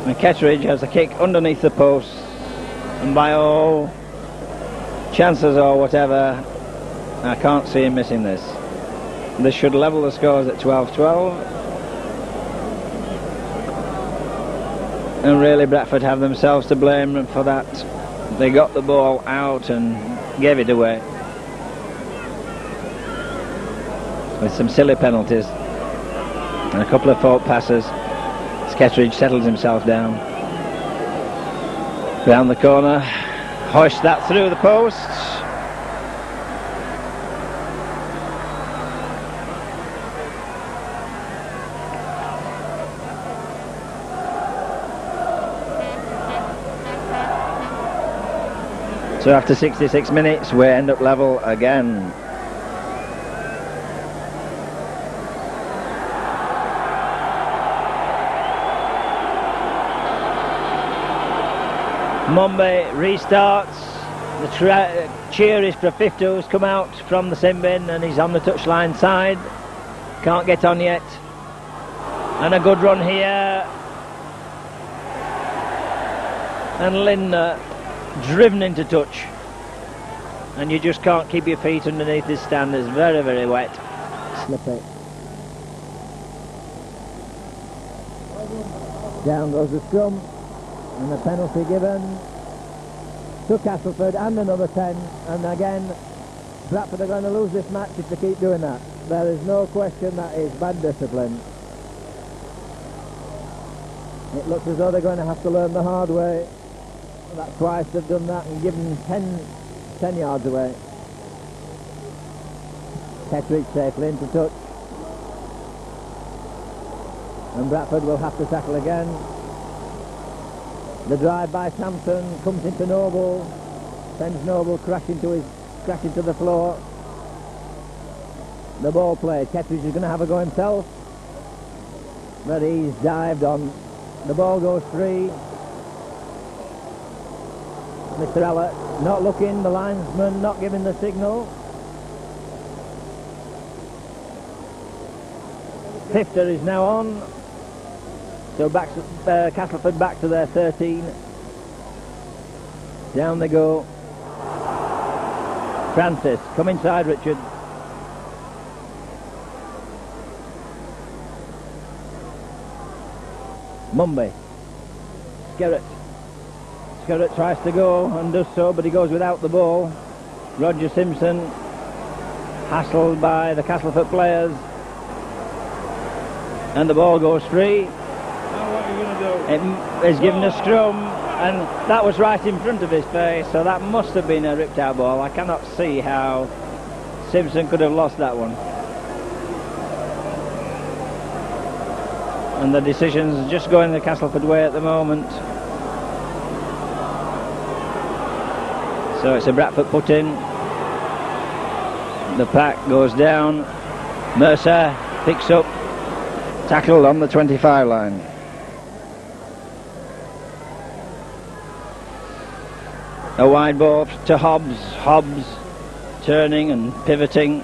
And Kettridge has a kick underneath the post, and by all chances or whatever, I can't see him missing this. This should level the scores at 12-12, and really Bradford have themselves to blame for that. They got the ball out and gave it away with some silly penalties and a couple of fault passes. Kettridge settles himself down. Round the corner, hoists that through the posts. So after 66 minutes we end up level again. Mumbai restarts. The cheer is for Fifto, who's come out from the sin bin and he's on the touchline side. Can't get on yet. And a good run here. And Lindner driven into touch. And you just can't keep your feet underneath this stand. It's very, very wet. Slippy. Down goes the scrum. And a penalty given to Castleford, and another 10, and again Bradford are going to lose this match if they keep doing that. There is no question that is bad discipline. It looks as though they're going to have to learn the hard way. That's twice they've done that and given 10 yards away. Kettridge safely into touch, and Bradford will have to tackle again. The drive by Sampson comes into Noble, sends Noble crashing to the floor. The ball play. Kettridge is going to have a go himself, but he's dived on. The ball goes free. Mr. Ellett not looking, the linesman not giving the signal. Fifter is now on. So back to, Castleford back to their 13. Down they go. Francis, come inside, Richard. Mumby. Skerritt. Skerritt tries to go and does so, but he goes without the ball. Roger Simpson, hassled by the Castleford players, and the ball goes free. Now what are you going to do? It is given a scrum, and that was right in front of his face, so that must have been a ripped out ball. I cannot see how Simpson could have lost that one. And the decision's just going the Castleford way at the moment. So it's a Bradford put in. The pack goes down. Mercer picks up, tackled on the 25 line. A wide ball to Hobbs. Hobbs turning and pivoting.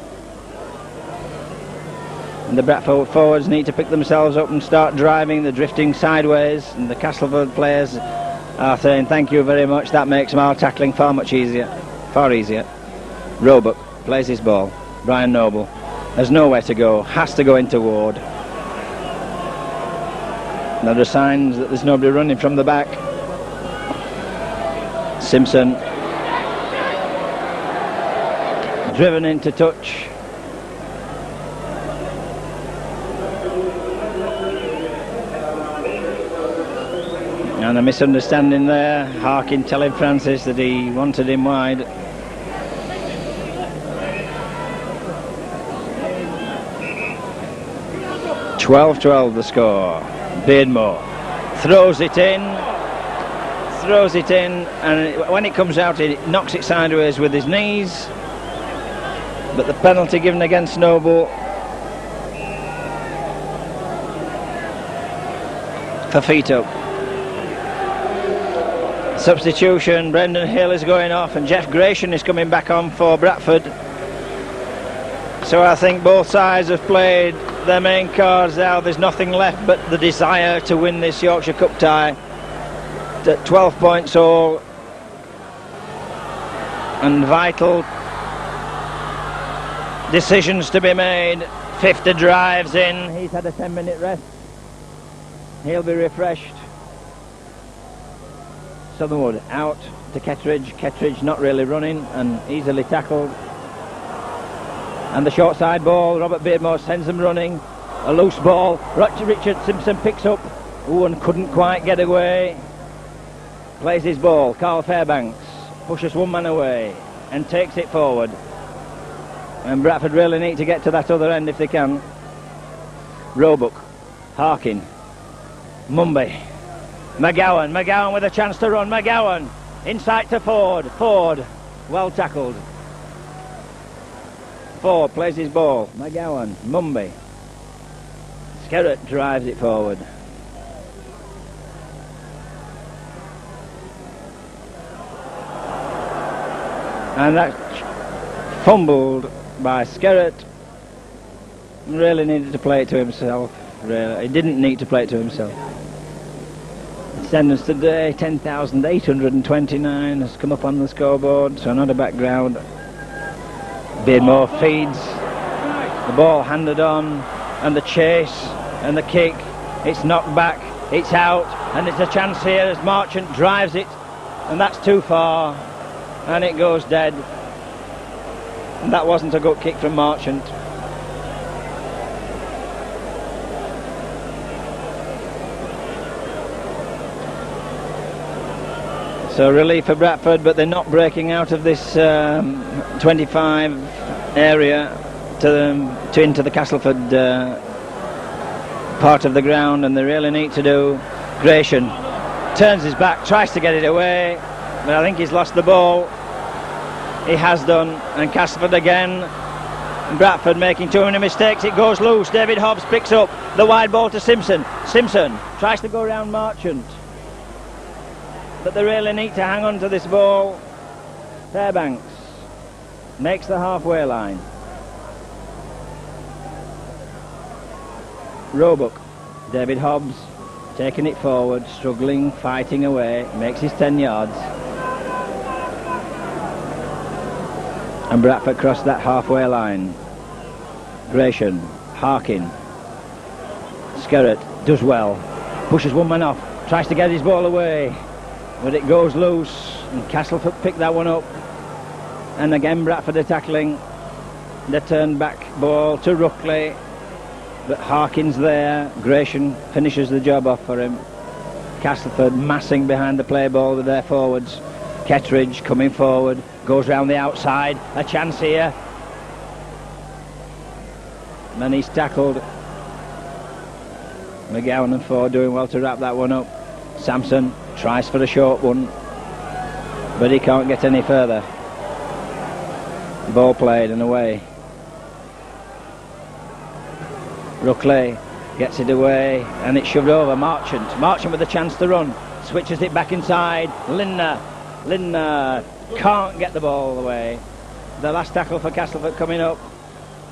And the Bradford forwards need to pick themselves up and start driving. They're drifting sideways, and the Castleford players are saying thank you very much. That makes our tackling far much easier. Far easier. Roebuck plays his ball. Brian Noble has nowhere to go, has to go into Ward. There are signs that there's nobody running from the back. Simpson driven into touch. And a misunderstanding there. Harkin telling Francis that he wanted him wide. "12-12 the score. Beardmore throws it in, and when it comes out, it knocks it sideways with his knees. But the penalty given against Noble for feet up. Substitution, Brendan Hill is going off and Jeff Gratian is coming back on for Bradford. So I think both sides have played their main cards now. There's nothing left but the desire to win this Yorkshire Cup tie at 12 points all, and vital decisions to be made. Fifter drives in. He's had a 10-minute rest. He'll be refreshed. Southernwood out to Kettridge. Kettridge not really running and easily tackled. And the short side ball, Robert Beardmore sends them running. A loose ball, Richard Simpson picks up. Ooh, and couldn't quite get away. Plays his ball, Carl Fairbanks pushes one man away and takes it forward. And Bradford really need to get to that other end if they can. Roebuck, Harkin, Mumby, McGowan with a chance to run. McGowan inside to Ford. Ford, well tackled. Ford plays his ball. McGowan, Mumby. Skerritt drives it forward. And that's fumbled by Skerritt. Really needed to play it to himself. Really, he didn't need to play it to himself. Attendance today 10,829 has come up on the scoreboard, so not a background. Beardmore feeds, the ball handed on, and the chase and the kick. It's knocked back, it's out, and it's a chance here as Marchant drives it, and that's too far, and it goes dead. And that wasn't a good kick from Marchant. So relief for Bradford, but they're not breaking out of this 25 area to into the Castleford part of the ground, and they really need to do. Gratian turns his back, tries to get it away, but I think he's lost the ball. He has done, and Castleford again. Bradford making too many mistakes. It goes loose. David Hobbs picks up the wide ball to Simpson. Simpson tries to go round Marchant, but they really need to hang on to this ball. Fairbanks makes the halfway line. Roebuck, David Hobbs taking it forward, struggling, fighting away, makes his 10 yards. And Bradford crossed that halfway line. Gratian, Harkin, Skerritt does well. pushes one man off, tries to get his ball away, but it goes loose, and Castleford pick that one up. And again Bradford are tackling the turn back ball to Ruckley, but Harkin's there. Gratian finishes the job off for him. Castleford massing behind the play ball with their forwards. Kettridge coming forward, goes round the outside, a chance here. And he's tackled. McGowan and Ford doing well to wrap that one up. Sampson tries for a short one, but he can't get any further. Ball played and away. Ruckley gets it away and it's shoved over. Marchant with a chance to run, switches it back inside. Lindner can't get the ball away. The last tackle for Castleford coming up.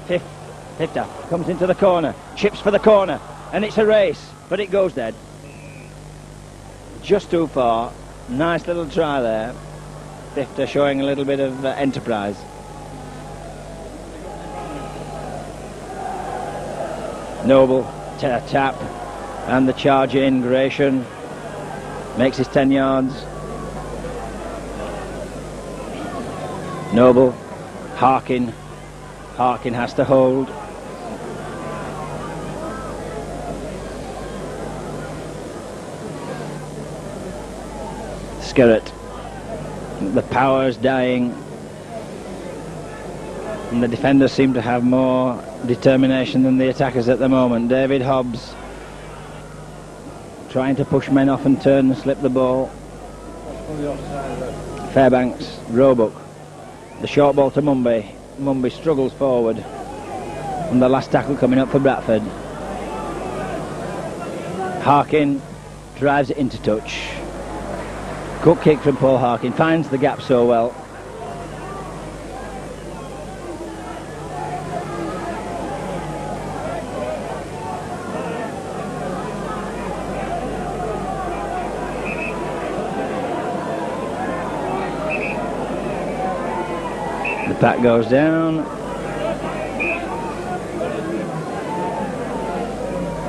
Fifter comes into the corner, chips for the corner, and it's a race, but it goes dead. Just too far. Nice little try there. Fifter showing a little bit of enterprise. Noble tap, and the charge in. Gratian makes his 10 yards. Noble, Harkin has to hold. Skerritt, the power's dying, and the defenders seem to have more determination than the attackers at the moment. David Hobbs trying to push men off and turn and slip the ball. Fairbanks, Roebuck, the short ball to Mumby. Mumby struggles forward, and the last tackle coming up for Bradford. Harkin drives it into touch. Good kick from Paul Harkin, finds the gap so well. The pack goes down.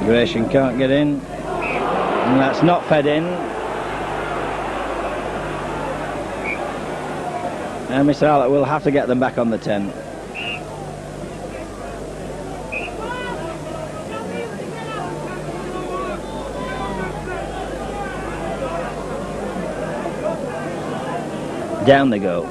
Gratian can't get in, and that's not fed in. And Mr. Allett will have to get them back on the 10. Down they go.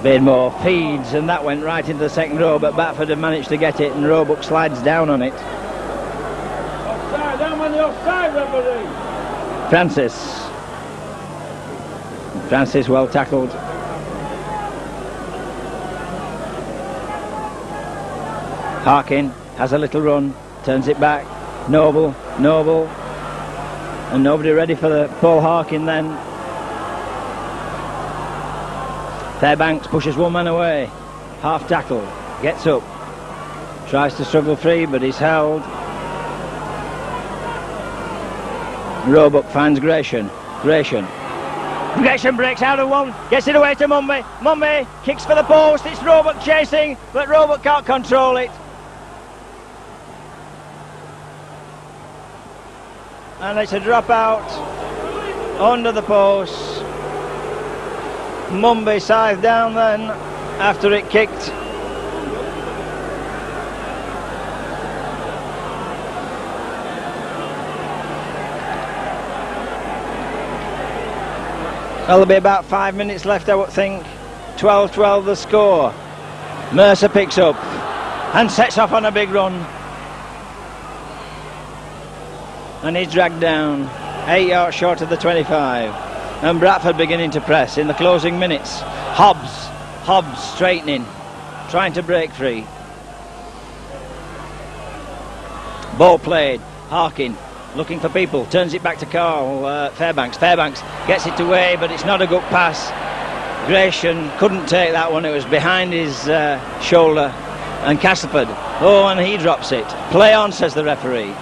Beardmore feeds, and that went right into the second row, but Bradford have managed to get it, and Roebuck slides down on it. Offside, down on the offside, referee. Francis well tackled. Harkin has a little run, turns it back. Noble, and nobody ready for the Paul Harkin then. Fairbanks pushes one man away, half tackle, gets up, tries to struggle free, but he's held. Roebuck finds Gratian breaks out of one, gets it away to Mumby. Mumby kicks for the post, it's Roebuck chasing, but Roebuck can't control it. And it's a drop out under the post. Mumby scythed down then after it kicked. Well, there'll be about 5 minutes left, I would think. 12-12 the score. Mercer picks up and sets off on a big run. And he's dragged down 8 yards short of the 25. And Bradford beginning to press in the closing minutes. Hobbs straightening, trying to break free. Ball played. Harkin looking for people, turns it back to Carl Fairbanks. Fairbanks gets it away, but it's not a good pass. Gratian couldn't take that one, it was behind his shoulder. And Castleford, and he drops it. Play on, says the referee.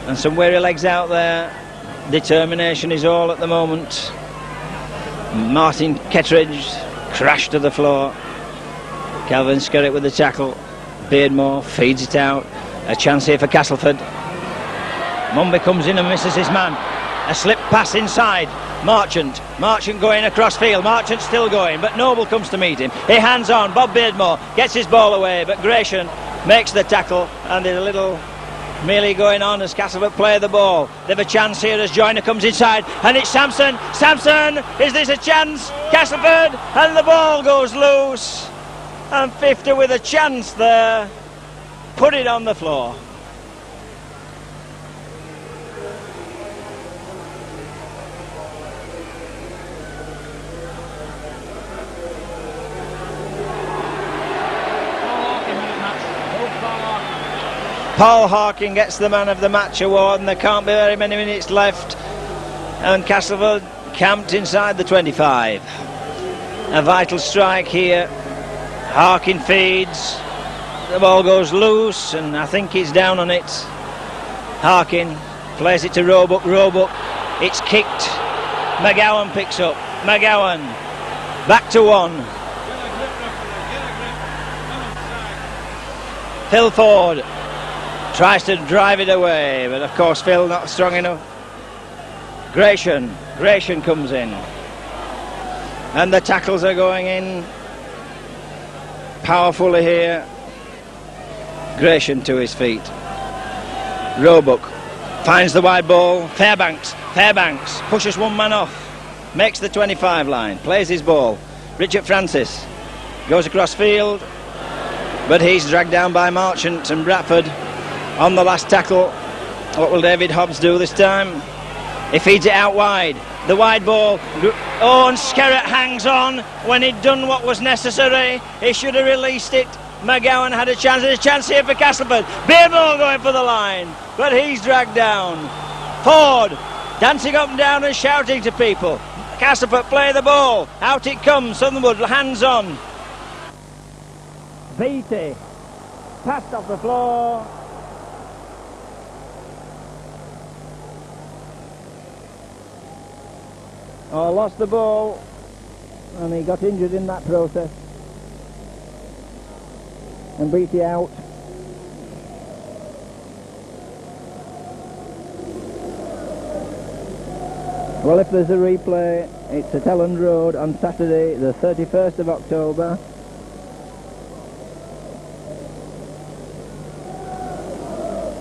And some weary legs out there. Determination is all at the moment. Martin Kettridge crashed to the floor. Calvin Skerritt with the tackle. Beardmore feeds it out. A chance here for Castleford. Mumby comes in and misses his man. A slip pass inside. Marchant going across field. Marchant still going, but Noble comes to meet him. He hands on. Bob Beardmore gets his ball away, but Gratian makes the tackle, and there's a little melee going on as Castleford play the ball. They've a chance here as Joyner comes inside, and it's Sampson. Sampson, is this a chance? Castleford, and the ball goes loose, and 50 with a chance there. Put it on the floor. Paul Harkin gets the man of the match award, and there can't be very many minutes left, and Castleford camped inside the 25. A vital strike here. Harkin feeds, the ball goes loose, and I think he's down on it. Harkin plays it to Roebuck. It's kicked. McGowan picks up. McGowan back to one. Phil Ford tries to drive it away, but of course Phil not strong enough. Gratian comes in, and the tackles are going in powerfully here. Gratian to his feet. Roebuck finds the wide ball. Fairbanks pushes one man off, makes the 25 line, plays his ball. Richard Francis goes across field, but he's dragged down by Marchant, and Bradford on the last tackle. What will David Hobbs do this time? He feeds it out wide. The wide ball. Oh, and Skerritt hangs on when he'd done what was necessary. He should have released it. McGowan had a chance. There's a chance here for Castleford. Beardmore going for the line, but he's dragged down. Ford dancing up and down and shouting to people. Castleford play the ball. Out it comes. Sutherland hands on. Beatty passed off the floor. Oh, lost the ball, and he got injured in that process. And Beatty out. Well, if there's a replay, it's at Elland Road on Saturday, the 31st of October.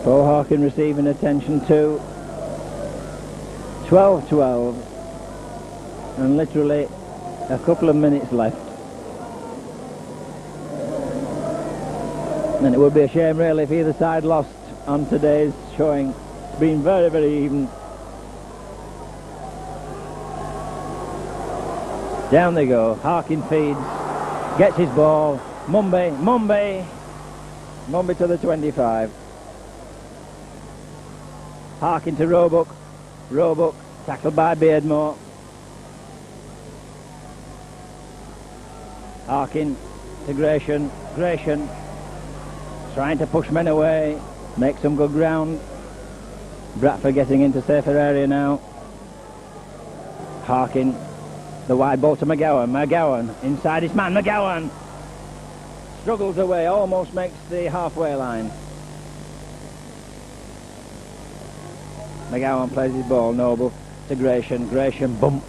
Paul Harkin receiving attention too. 12-12. And literally a couple of minutes left. And it would be a shame really if either side lost on today's showing. It's been very, very even. Down they go. Harkin feeds, gets his ball. Mumby to the 25. Harkin to Roebuck tackled by Beardmore. Harkin to Gratian trying to push men away, make some good ground. Bradford getting into safer area now. Harkin, the wide ball to McGowan inside his man. McGowan struggles away, almost makes the halfway line. McGowan plays his ball. Noble to Gratian bump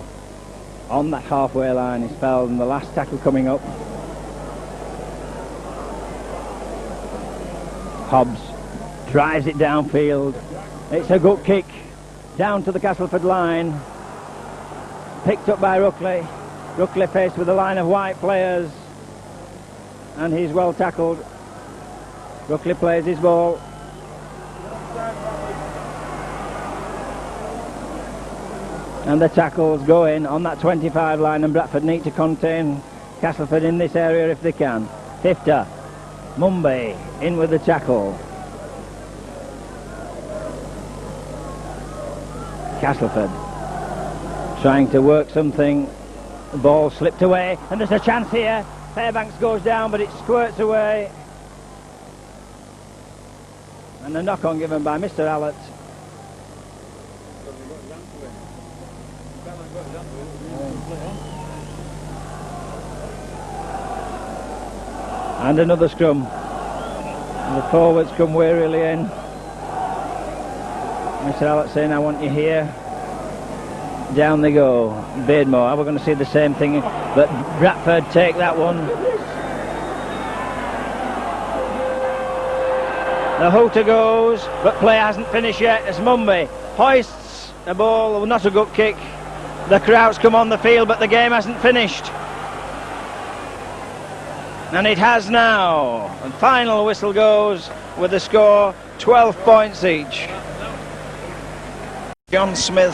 on that halfway line. He's felled, and the last tackle coming up. Hobbs drives it downfield. It's a good kick down to the Castleford line. Picked up by Ruckley. Ruckley faced with a line of white players, and he's well tackled. Ruckley plays his ball. And the tackles go in on that 25 line, and Bradford need to contain Castleford in this area if they can. Tifter, Mumby in with the tackle. Castleford trying to work something. The ball slipped away, and there's a chance here. Fairbanks goes down, but it squirts away. And a knock on given by Mr. Allett. And another scrum. The forwards come wearily in. Mr. Hallett saying, I want you here. Down they go. Beardmore, we're going to see the same thing, but Bradford take that one. The hooter goes, but play hasn't finished yet as Mumby hoists a ball, not a good kick. The crowds come on the field, but the game hasn't finished. And it has now. And final whistle goes with the score 12 points each. John Smith